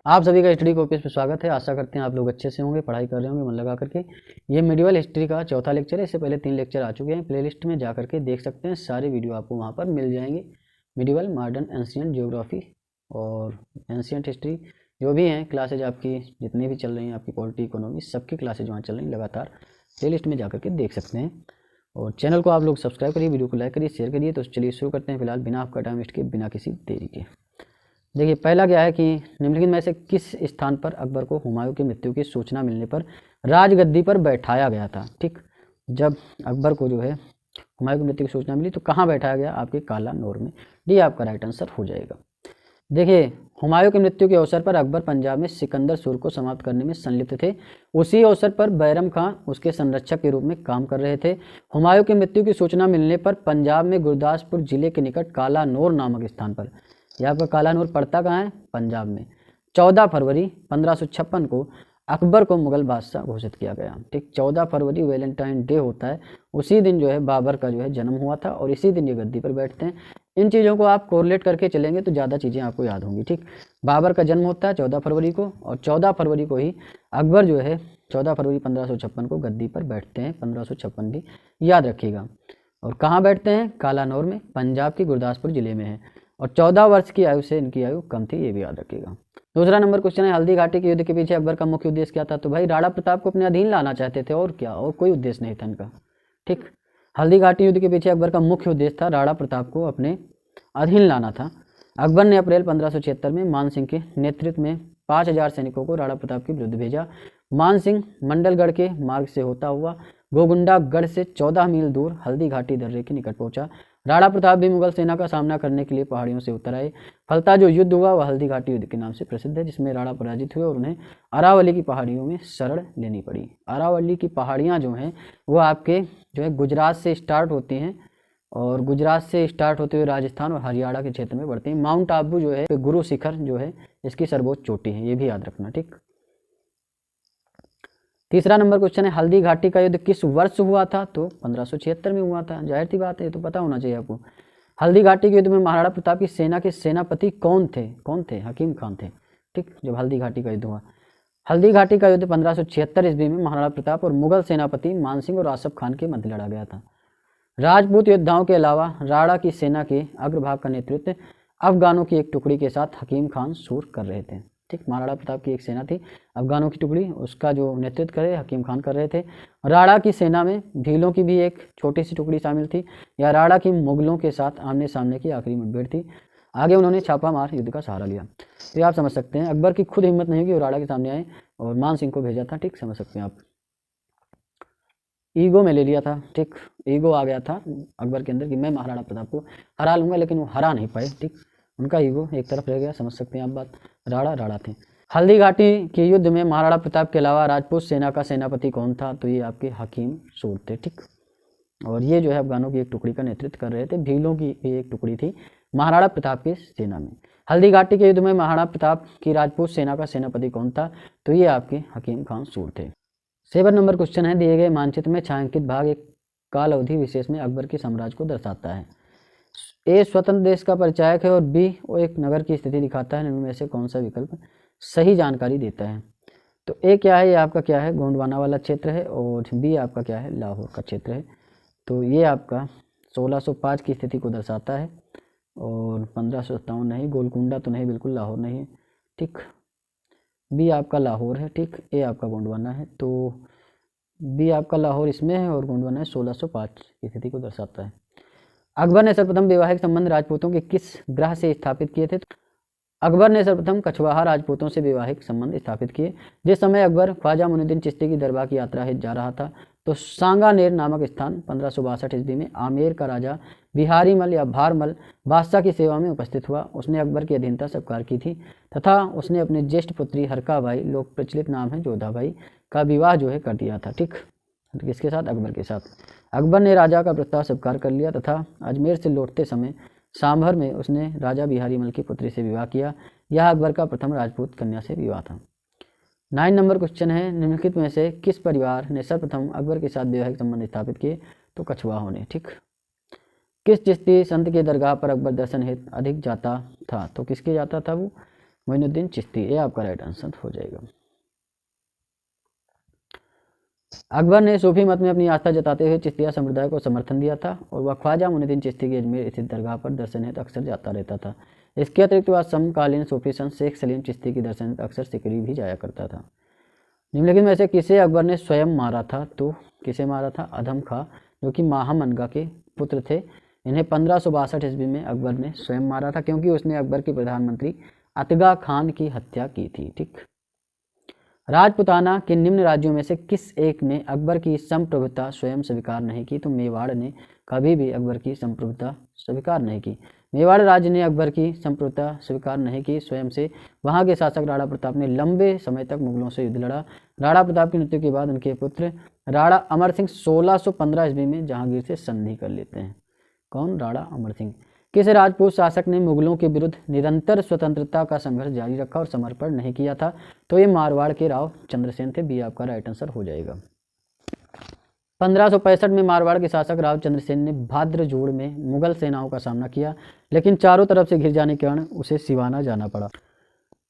आप सभी का हिस्ट्री कॉपीज पे स्वागत है। आशा करते हैं आप लोग अच्छे से होंगे, पढ़ाई कर रहे होंगे मन लगा करके। ये मेडिवल हिस्ट्री का चौथा लेक्चर है। इससे पहले 3 लेक्चर आ चुके हैं। प्लेलिस्ट में जा करके देख सकते हैं, सारे वीडियो आपको वहाँ पर मिल जाएंगे। मेडिवल, मॉडर्न, एंशियंट ज्योग्राफी और एंशियंट हिस्ट्री जो भी हैं क्लासेज आपकी जितनी भी चल रही हैं, आपकी पॉलिटी, इकोनॉमी, सबकी क्लासेज वहाँ चल रही हैं लगातार। प्लेलिस्ट में जा करके देख सकते हैं। और चैनल को आप लोग सब्सक्राइब करिए, वीडियो को लाइक करिए, शेयर करिए। तो चलिए शुरू करते हैं फिलहाल बिना आपका टाइम वेस्ट किए, बिना किसी देरी के। देखिए पहला क्या है कि निम्नलिखित में से किस स्थान पर अकबर को हुमायूं की मृत्यु की सूचना मिलने पर राजगद्दी पर बैठाया गया था। ठीक, जब अकबर को जो है हुमायूं की मृत्यु की सूचना मिली तो कहाँ बैठाया गया? आपके काला नौर में। डी आपका राइट आंसर हो जाएगा। देखिए हुमायूं की मृत्यु के अवसर पर अकबर पंजाब में सिकंदर सूर को समाप्त करने में संलिप्त थे। उसी अवसर पर बैरम खां उसके संरक्षक के रूप में काम कर रहे थे। हुमायूं की मृत्यु की सूचना मिलने पर पंजाब में गुरदासपुर जिले के निकट काला नौर नामक स्थान पर, यहाँ पर काला नूर पड़ता कहाँ है? पंजाब में। 14 फरवरी 1556 को अकबर को मुगल बादशाह घोषित किया गया। ठीक, 14 फरवरी वैलेंटाइन डे होता है, उसी दिन जो है बाबर का जो है जन्म हुआ था और इसी दिन ये गद्दी पर बैठते हैं। इन चीज़ों को आप कोरिलेट करके चलेंगे तो ज़्यादा चीज़ें आपको याद होंगी। ठीक, बाबर का जन्म होता है 14 फरवरी को और 14 फरवरी को ही अकबर जो है 14 फरवरी 1556 को गद्दी पर बैठते हैं। 1556 भी याद रखिएगा। और कहाँ बैठते हैं? काला नौर में, पंजाब की गुरदासपुर जिले में है। और 14 वर्ष की आयु से इनकी आयु कम थी, ये भी याद रखिएगा। दूसरा नंबर क्वेश्चन है, हल्दी घाटी के युद्ध के पीछे अकबर का मुख्य उद्देश्य क्या था? तो भाई राणा प्रताप को अपने अधीन लाना चाहते थे, और क्या, और कोई उद्देश्य नहीं था इनका। ठीक, हल्दी घाटी युद्ध के पीछे अकबर का मुख्य उद्देश्य था राणा प्रताप को अपने अधीन लाना था। अकबर ने अप्रैल 1576 में मान सिंह के नेतृत्व में 5000 सैनिकों को राणा प्रताप के विरुद्ध भेजा। मान सिंह मंडलगढ़ के मार्ग से होता हुआ गोगुंडागढ़ से 14 मील दूर हल्दी घाटी दर्रे के निकट पहुंचा। राणा प्रताप भी मुगल सेना का सामना करने के लिए पहाड़ियों से उतर आए। फलता जो युद्ध हुआ वह हल्दी घाटी युद्ध के नाम से प्रसिद्ध है, जिसमें राणा पराजित हुए और उन्हें अरावली की पहाड़ियों में शरण लेनी पड़ी। अरावली की पहाड़ियाँ जो हैं वो आपके जो है गुजरात से स्टार्ट होती हैं और गुजरात से स्टार्ट होते हुए राजस्थान और हरियाणा के क्षेत्र में बढ़ती हैं। माउंट आबू जो है गुरु शिखर जो है इसकी सर्वोच्च चोटी है, ये भी याद रखना। ठीक, तीसरा नंबर क्वेश्चन है, हल्दी घाटी का युद्ध किस वर्ष हुआ था? तो 1576 में हुआ था। जाहिर सी बात है, ये तो पता होना चाहिए आपको। हल्दी घाटी के युद्ध में महाराणा प्रताप की सेना के सेनापति कौन थे? कौन थे? हकीम खान थे। ठीक, जब हल्दी घाटी का युद्ध हुआ। हल्दी घाटी का युद्ध 1576 ईस्वी में महाराणा प्रताप और मुगल सेनापति मानसिंह और आसफ खान के मध्य लड़ा गया था। राजपूत योद्धाओं के अलावा राणा की सेना के अग्रभाग का नेतृत्व अफगानों की एक टुकड़ी के साथ हकीम खान सूर कर रहे थे। ठीक, महाराणा प्रताप की एक सेना थी अफगानों की टुकड़ी, उसका जो नेतृत्व करे हकीम खान कर रहे थे। राणा की सेना में भीलों की भी एक छोटी सी टुकड़ी शामिल थी। या राणा की मुगलों के साथ आमने सामने की आखिरी मुठभेड़ थी। आगे उन्होंने छापा मार युद्ध का सहारा लिया। तो आप समझ सकते हैं अकबर की खुद हिम्मत नहीं हुई, वो राणा के सामने आए और मान सिंह को भेजा था। ठीक, समझ सकते हैं आप, ईगो में ले लिया था। ठीक, ईगो आ गया था अकबर के अंदर कि मैं महाराणा प्रताप को हरा लूंगा, लेकिन वो हरा नहीं पाए। ठीक, उनका ईगो एक तरफ रह गया। समझ सकते हैं आप बात। राणा थे। हल्दी घाटी के युद्ध में महाराणा प्रताप के अलावा राजपूत सेना का सेनापति कौन था? तो ये आपके हकीम सूर थे। ठीक, और ये जो है अफगानों की एक टुकड़ी का नेतृत्व कर रहे थे। भीलों की भी एक टुकड़ी थी महाराणा प्रताप की सेना में। हल्दी घाटी के युद्ध में महाराणा प्रताप की राजपूत सेना का सेनापति कौन था? तो ये आपके हकीम खान सूर थे। 7 नंबर क्वेश्चन है, दिए गए मानचित्र में छायांकित भाग एक काल अवधि विशेष में अकबर के साम्राज्य को दर्शाता है। ए स्वतंत्र देश का परिचायक है और बी वो एक नगर की स्थिति दिखाता है। इनमें से कौन सा विकल्प सही जानकारी देता है? तो ए क्या है? ये आपका क्या है? गोंडवाना वाला क्षेत्र है। और बी आपका क्या है? लाहौर का क्षेत्र है। तो ये आपका 1605 की स्थिति को दर्शाता है और 1557 नहीं। गोलकुंडा तो नहीं, बिल्कुल लाहौर नहीं है। ठीक, बी आपका लाहौर है। ठीक, ए आपका गोंडवाना है। तो बी आपका लाहौर इसमें है और गोंडवाना है 1605 की स्थिति को दर्शाता है। अकबर ने सर्वप्रथम वैवाहिक संबंध राजपूतों के किस ग्रह से स्थापित किए थे? अकबर ने सर्वप्रथम कछवाहा राजपूतों से वैवाहिक संबंध स्थापित किए। जिस समय अकबर ख्वाजा मुइनुद्दीन चिश्ती की दरबार की यात्रा हेतु जा रहा था तो सांगानेर नामक स्थान 1562 ईस्वी में आमेर का राजा बिहारी मल या भारमल बादशाह की सेवा में उपस्थित हुआ। उसने अकबर की अधीनता स्वीकार की थी तथा उसने अपने ज्येष्ठ पुत्री हरकाबाई, लोक प्रचलित नाम है जोधाबाई, का विवाह जो है कर दिया था। ठीक, किसके साथ? अकबर के साथ। अकबर ने राजा का प्रस्ताव स्वीकार कर लिया तथा अजमेर से लौटते समय सांभर में उसने राजा बिहारी मल की पुत्री से विवाह किया। यह अकबर का प्रथम राजपूत कन्या से विवाह था। 9 नंबर क्वेश्चन है, निम्नलिखित में से किस परिवार ने सर्वप्रथम अकबर के साथ वैवाहिक संबंध स्थापित किए? तो कछवाहों ने। ठीक, किस चिश्ती संत के दरगाह पर अकबर दर्शन हेतु अधिक जाता था? तो किसके जाता था वो? मोइनुद्दीन चिश्ती, ये आपका राइट आंसर हो जाएगा। अकबर ने सूफी मत में अपनी आस्था जताते हुए चिश्तिया संप्रदाय को समर्थन दिया था और वह ख्वाजा मुइनुद्दीन चिश्ती की अजमेर स्थित दरगाह पर दर्शन हेतु अक्सर जाता रहता था। इसके अतिरिक्त वह समकालीन सूफी संत शेख सलीम चिश्ती की दर्शन हेतु अक्सर सिकरी भी जाया करता था। निम्नलिखित में से किसे अकबर ने स्वयं मारा था? तो किसे मारा था? अधम खां, जो कि महामनगा के पुत्र थे। इन्हें 1562 ईस्वी में अकबर ने स्वयं मारा था, क्योंकि उसने अकबर के प्रधानमंत्री अतगा खान की हत्या की थी। ठीक। राजपुताना के निम्न राज्यों में से किस एक ने अकबर की संप्रभुता स्वयं स्वीकार नहीं की? तो मेवाड़ ने कभी भी अकबर की संप्रभुता स्वीकार नहीं की। मेवाड़ राज्य ने अकबर की संप्रभुता स्वीकार नहीं की स्वयं से। वहां के शासक राणा प्रताप ने लंबे समय तक मुगलों से युद्ध लड़ा। राणा प्रताप की मृत्यु के बाद उनके पुत्र राणा अमर सिंह 1615 ईस्वी में जहांगीर से संधि कर लेते हैं। कौन? राणा अमर सिंह। किस राजपूत शासक ने मुगलों के विरुद्ध निरंतर स्वतंत्रता का संघर्ष जारी रखा और समर्पण नहीं किया था? तो ये मारवाड़ के राव चंद्रसेन थे। बी आपका राइट आंसर हो जाएगा। 1565 में मारवाड़ के शासक राव चंद्रसेन ने भाद्रजोड़ में मुगल सेनाओं का सामना किया, लेकिन चारों तरफ से घिर जाने के कारण उसे सिवाना जाना पड़ा।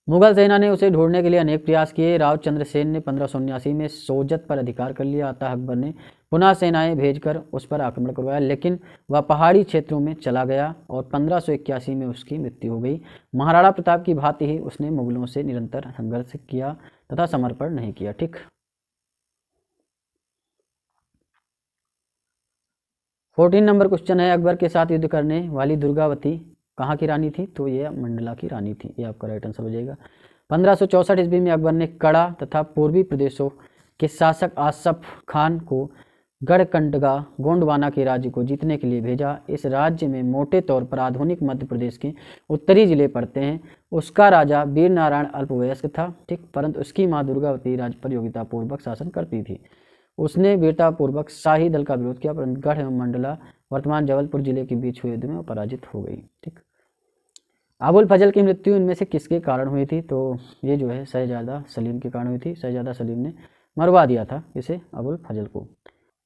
मुगल सेना ने उसे ढूंढने के लिए अनेक प्रयास किए। राव चंद्रसेन ने 1579 में सोजत पर अधिकार कर लिया। अतः अकबर ने पुनः सेनाएं भेजकर उस पर आक्रमण करवाया, लेकिन वह पहाड़ी क्षेत्रों में चला गया और 1581 में उसकी मृत्यु हो गई। महाराणा प्रताप की भांति ही उसने मुगलों से निरंतर संघर्ष किया तथा समर्पण नहीं किया। ठीक। 14 नंबर क्वेश्चन है, अकबर के साथ युद्ध करने वाली दुर्गावती कहाँ की रानी थी? तो ये मंडला की रानी थी। ये आपका राइट आंसर हो जाएगा। 1564 ईस्वी में अकबर ने कड़ा तथा पूर्वी प्रदेशों के शासक आसफ खान को गढ़कंडगा गोंडवाना के राज्य को जीतने के लिए भेजा। इस राज्य में मोटे तौर पर आधुनिक मध्य प्रदेश के उत्तरी जिले पड़ते हैं। उसका राजा वीर नारायण अल्पवयस्क था। ठीक। परंतु उसकी माँ दुर्गावती राज्य पर योग्यतापूर्वक शासन करती थी। उसने वीरतापूर्वक शाही दल का विरोध किया, परंतु गढ़ एवं मंडला वर्तमान जबलपुर जिले के बीच हुए युद्ध में पराजित हो गई। ठीक। अबुल फजल की मृत्यु इनमें से किसके कारण हुई थी? तो ये जो है शहजादा सलीम के कारण हुई थी। शहजादा सलीम ने मरवा दिया था इसे, अबुल फजल को।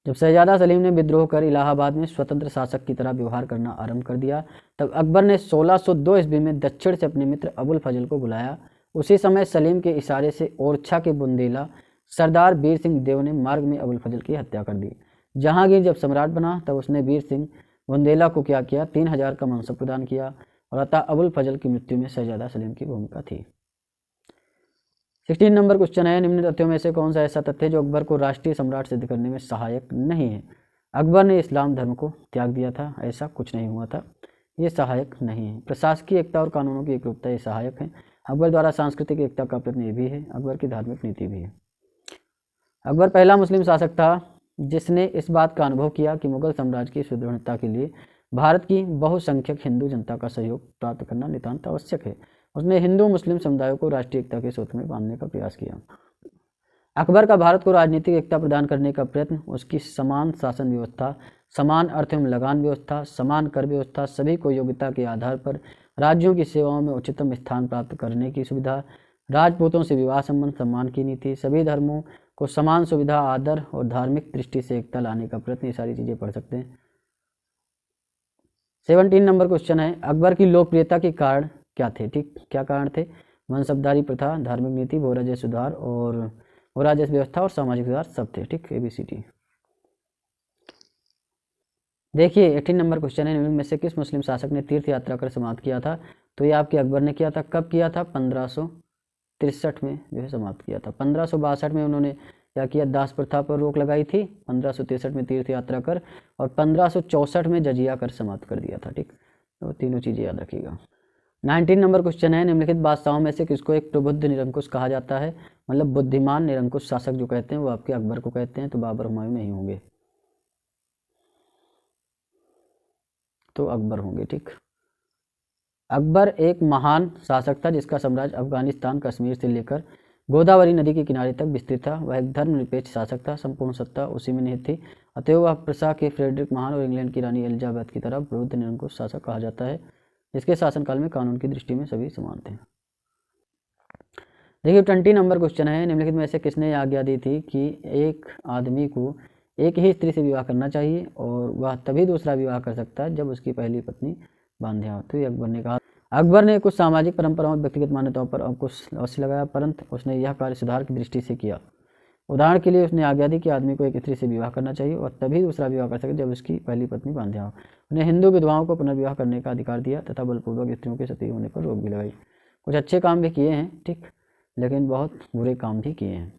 जब शहजादा सलीम ने विद्रोह कर इलाहाबाद में स्वतंत्र शासक की तरह व्यवहार करना आरंभ कर दिया, तब अकबर ने 1602 ईस्वी में दक्षिण से अपने मित्र अबुल फजल को बुलाया। उसी समय सलीम के इशारे से ओरछा के बुंदेला सरदार वीर सिंह देव ने मार्ग में अबुल फजल की हत्या कर दी। जहांगीर जब सम्राट बना तब उसने वीर सिंह बुंदेला को क्या किया? 3000 का मांसब प्रदान किया और अतः अबुल फजल की मृत्यु में शहजादा सलीम की भूमिका थी। 16 नंबर क्वेश्चन है, निम्न तथ्यों में से कौन सा ऐसा तथ्य जो अकबर को राष्ट्रीय सम्राट सिद्ध करने में सहायक नहीं है? अकबर ने इस्लाम धर्म को त्याग दिया था, ऐसा कुछ नहीं हुआ था, ये सहायक नहीं है। प्रशासकीय एकता और कानूनों की एकरूपता ये सहायक है। अकबर द्वारा सांस्कृतिक एकता का प्रयत्न ये भी है। अकबर की धार्मिक नीति भी है। अकबर पहला मुस्लिम शासक था जिसने इस बात का अनुभव किया कि मुगल साम्राज्य की सुदृढ़ता के लिए भारत की बहुसंख्यक हिंदू जनता का सहयोग प्राप्त करना नितांत आवश्यक है। उसने हिंदू मुस्लिम समुदायों को राष्ट्रीय एकता के सूत्र में बांधने का प्रयास किया। अकबर का भारत को राजनीतिक एकता प्रदान करने का प्रयत्न उसकी समान शासन व्यवस्था, समान अर्थ एवं लगान व्यवस्था, समान कर व्यवस्था, सभी को योग्यता के आधार पर राज्यों की सेवाओं में उच्चतम स्थान प्राप्त करने की सुविधा, राजपूतों से विवाह संबंध सम्मान की नीति, सभी धर्मों को समान सुविधा, आदर और धार्मिक दृष्टि से एकता लाने का प्रयत्न, ये सारी चीज़ें पढ़ सकते हैं। 17 नंबर क्वेश्चन है, अकबर की लोकप्रियता के कारण क्या थे? ठीक, क्या कारण थे? मनसबदारी प्रथा, धार्मिक नीति, भूराजस्व सुधार और भूराजस्व व्यवस्था और सामाजिक सुधार सब थे। ठीक, ABCD। देखिए 18 नंबर क्वेश्चन है, निम्न में से किस मुस्लिम शासक ने तीर्थ यात्रा कर समाप्त किया था? तो ये आपके अकबर ने किया था। कब किया था? 1563 में जो है समाप्त किया था। 1562 में उन्होंने क्या किया? दास प्रथा पर रोक लगाई थी। 1563 में तीर्थ यात्रा कर और 1564 में जजिया कर समाप्त कर दिया था। ठीक, तो तीनों चीज़ें याद रखिएगा। 19 नंबर क्वेश्चन है, निम्नलिखित बादशाहों में से किसको एक प्रबुद्ध निरंकुश कहा जाता है? मतलब बुद्धिमान निरंकुश शासक जो कहते हैं वो आपके अकबर को कहते हैं। तो बाबर हुमायूं नहीं होंगे, तो अकबर होंगे। ठीक, अकबर एक महान शासक था जिसका साम्राज्य अफगानिस्तान, कश्मीर से लेकर गोदावरी नदी के किनारे तक विस्तृत था। वह एक धर्मनिरपेक्ष शासक था, संपूर्ण सत्ता उसी में निहित थी। अतएव वह प्रसा के फ्रेडरिक महान और इंग्लैंड की रानी एलिजाबेथ की तरह प्रबुद्ध निरंकुश शासक कहा जाता है, जिसके शासनकाल में कानून की दृष्टि में सभी समान थे। देखिए 20 नंबर क्वेश्चन है, निम्नलिखित में से किसने आज्ञा दी थी कि एक आदमी को एक ही स्त्री से विवाह करना चाहिए और वह तभी दूसरा विवाह कर सकता है जब उसकी पहली पत्नी बांध्या हो? तो ये अकबर ने कहा। अकबर ने कुछ सामाजिक परंपराओं व्यक्तिगत मान्यताओं पर अंकुश अवश्य लगाया, परंतु उसने यह कार्य सुधार की दृष्टि से किया। उदाहरण के लिए उसने आज्ञा दी कि आदमी को एक स्त्री से विवाह करना चाहिए और तभी दूसरा विवाह कर सके जब उसकी पहली पत्नी बांध्या हो। उन्हें हिंदू विधवाओं को पुनर्विवाह करने का अधिकार दिया तथा बलपूर्वक स्त्रियों के सती होने पर रोक भी लगाई। कुछ अच्छे काम भी किए हैं, ठीक, लेकिन बहुत बुरे काम भी किए हैं।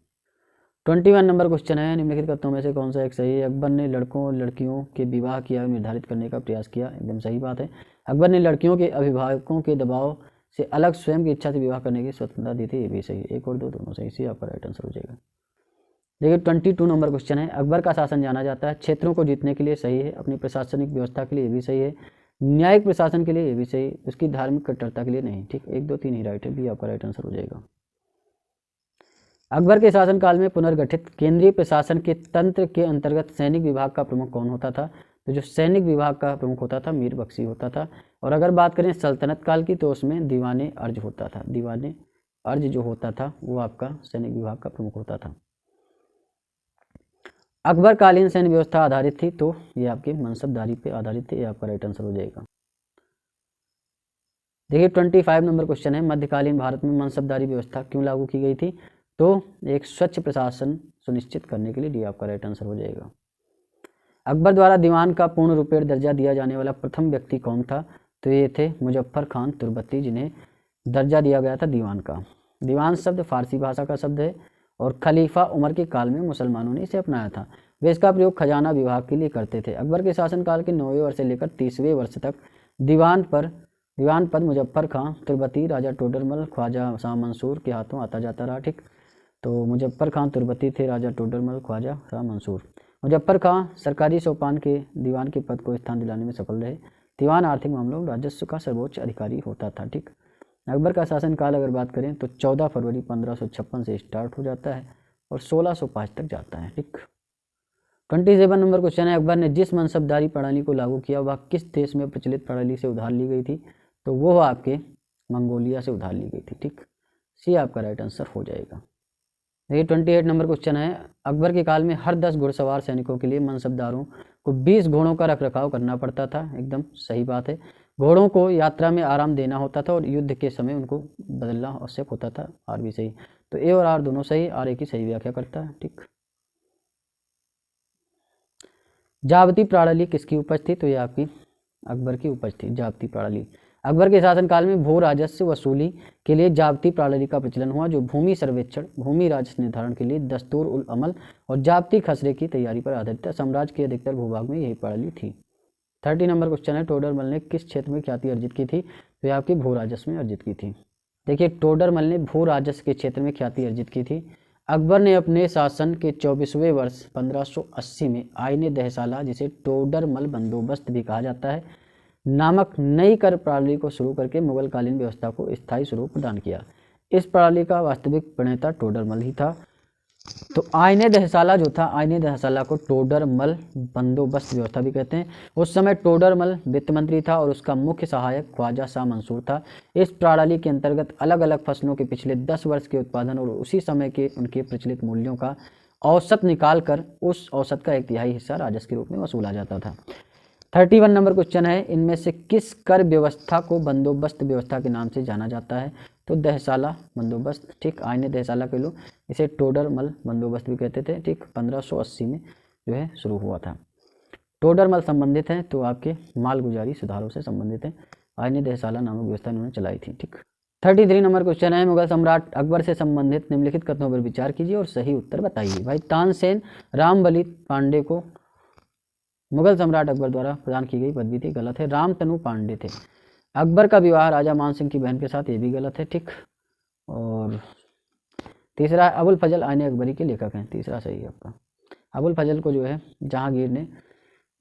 21 नंबर क्वेश्चन है, निम्नलिखित कथनों में से कौन सा एक सही है? अकबर ने लड़कों और लड़कियों के विवाह की आयु निर्धारित करने का प्रयास किया। एकदम सही बात है। अकबर ने लड़कियों के अभिभावकों के दबाव से अलग स्वयं की इच्छा से विवाह करने की स्वतंत्रता दी थी। ये भी सही है। 1 और 2 दोनों सही। सी आपका राइट आंसर हो जाएगा। देखिए 22 नंबर क्वेश्चन है, अकबर का शासन जाना जाता है क्षेत्रों को जीतने के लिए, सही है। अपनी प्रशासनिक व्यवस्था के लिए, ये भी सही है। न्यायिक प्रशासन के लिए, ये भी सही। उसकी धार्मिक कट्टरता के लिए नहीं, ठीक। 1 2 3 ही राइट है। बी आपका राइट आंसर हो जाएगा। अकबर के शासनकाल में पुनर्गठित केंद्रीय प्रशासन के तंत्र के अंतर्गत सैनिक विभाग का प्रमुख कौन होता था? तो जो सैनिक विभाग का प्रमुख होता था मीर बख्शी होता था। और अगर बात करें सल्तनत काल की तो उसमें दीवाने अर्ज होता था। दीवाने अर्ज जो होता था वो आपका सैनिक विभाग का प्रमुख होता था। अकबरकालीन सैन्य व्यवस्था आधारित थी तो ये आपके मनसबदारी पे आधारित थे। ये आपका राइट आंसर हो जाएगा। देखिए 25 नंबर क्वेश्चन है, मध्यकालीन भारत में मनसबदारी व्यवस्था क्यों लागू की गई थी? तो एक स्वच्छ प्रशासन सुनिश्चित करने के लिए। डी आपका राइट आंसर हो जाएगा। अकबर द्वारा दीवान का पूर्ण रूपेण दर्जा दिया जाने वाला प्रथम व्यक्ति कौन था? तो ये थे मुजफ्फर खान तुर्बती, जिन्हें दर्जा दिया गया था दीवान का। दीवान शब्द फारसी भाषा का शब्द है और खलीफा उमर के काल में मुसलमानों ने इसे अपनाया था। वे इसका प्रयोग खजाना विभाग के लिए करते थे। अकबर के शासनकाल के 9वें वर्ष से लेकर 30वें वर्ष तक दीवान पद मुजफ्फर खां तुर्बती, राजा टोडरमल, ख्वाजा शाह मंसूर के हाथों आता जाता रहा, ठीक। तो मुजफ्फर खां तुर्बती थे, राजा टोडरमल, ख्वाजा शाह मंसूर। मुजफ्फर खां सरकारी सोपान के दीवान के पद को स्थान दिलाने में सफल रहे। दीवान आर्थिक मामलों में राजस्व का सर्वोच्च अधिकारी होता था, ठीक। अकबर का शासनकाल अगर बात करें तो 14 फरवरी 1556 से स्टार्ट हो जाता है और 1605 तक जाता है, ठीक। 27 नंबर क्वेश्चन है, अकबर ने जिस मनसबदारी प्रणाली को लागू किया वह किस देश में प्रचलित प्रणाली से उधार ली गई थी? तो वो आपके मंगोलिया से उधार ली गई थी, ठीक। सी आपका राइट आंसर हो जाएगा। देखिए 28 नंबर क्वेश्चन है, अकबर के काल में हर 10 घुड़सवार सैनिकों के लिए मनसबदारों को 20 घोड़ों का रखरखाव करना पड़ता था। एकदम सही बात है। घोड़ों को यात्रा में आराम देना होता था और युद्ध के समय उनको बदलना आवश्यक होता था। आर भी सही। तो ए और आर दोनों सही। आर ए की सही व्याख्या करता है, ठीक। जाब्ती प्रणाली किसकी उपज थी? तो ये आपकी अकबर की उपज थी, जाब्ती प्रणाली। अकबर के शासनकाल में भू राजस्व वसूली के लिए जाब्ती प्रणाली का प्रचलन हुआ, जो भूमि सर्वेक्षण, भूमि राजस्व निर्धारण के लिए दस्तूर उल अमल और जाब्ती खसरे की तैयारी पर आधारित था। साम्राज्य के अधिकतर भूभाग में यही प्रणाली थी। 30 नंबर क्वेश्चन है, टोडरमल ने किस क्षेत्र में ख्याति अर्जित की थी? तो ये आपकी भू राजस्व में अर्जित की थी। देखिए टोडरमल ने भू राजस्व के क्षेत्र में ख्याति अर्जित की थी। अकबर ने अपने शासन के 24वें वर्ष 1580 में आईने दहसाला, जिसे टोडरमल बंदोबस्त भी कहा जाता है, नामक नई कर प्रणाली को शुरू करके मुगलकालीन व्यवस्था को स्थायी स्वरूप प्रदान किया। इस प्रणाली का वास्तविक प्रणेता टोडरमल ही था। तो आईने दहसाला जो था, आईने दहसाला को टोडरमल बंदोबस्त व्यवस्था भी कहते हैं। उस समय टोडरमल वित्त मंत्री था और उसका मुख्य सहायक ख्वाजा शाह मंसूर था। इस प्रणाली के अंतर्गत अलग अलग फसलों के पिछले 10 वर्ष के उत्पादन और उसी समय के उनके प्रचलित मूल्यों का औसत निकाल कर उस औसत का 1/3 हिस्सा राजस्व के रूप में वसूला जाता था। 31 नंबर क्वेश्चन है, इनमें से किस कर व्यवस्था को बंदोबस्त व्यवस्था के नाम से जाना जाता है? तो दहसाला बंदोबस्त, ठीक। आईने दहसाला के लोग इसे टोडरमल बंदोबस्त भी कहते थे, ठीक। 1580 में जो है शुरू हुआ था। टोडरमल संबंधित हैं तो आपके मालगुजारी सुधारों से संबंधित हैं। आईने दहसाला नामक व्यवस्था इन्होंने चलाई थी, ठीक। 33 नंबर क्वेश्चन है, मुगल सम्राट अकबर से संबंधित निम्नलिखित कथनों पर विचार कीजिए और सही उत्तर बताइए। भाई तानसेन रामबली पांडे को मुगल सम्राट अकबर द्वारा प्रदान की गई पदवी थी, गलत है। रामतनु पांडे थे। अकबर का विवाह राजा मान सिंह की बहन के साथ, ये भी गलत है, ठीक। और तीसरा अबुल फजल आईने अकबरी के लेखक हैं, तीसरा सही है आपका। अबुल फजल को जो है जहांगीर ने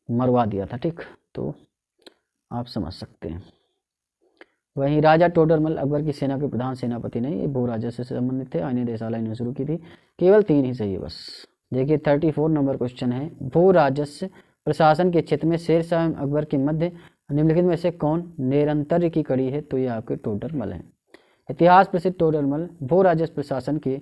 मरवा दिया था, ठीक। तो आप समझ सकते हैं। वहीं राजा टोडरमल अकबर की सेना के प्रधान सेनापति नहीं, ये भू राजस्व से संबंधित थे। आईने दहसाला इन्होंने शुरू की थी। केवल 3 ही सही है बस। देखिए 34 नंबर क्वेश्चन है, भू राजस्व प्रशासन के क्षेत्र में शेर शाह एवं अकबर के मध्य निम्नलिखित में से कौन निरंतर की कड़ी है? तो ये आपके टोडरमल हैं। इतिहास प्रसिद्ध टोडरमल भू राजस्व प्रशासन की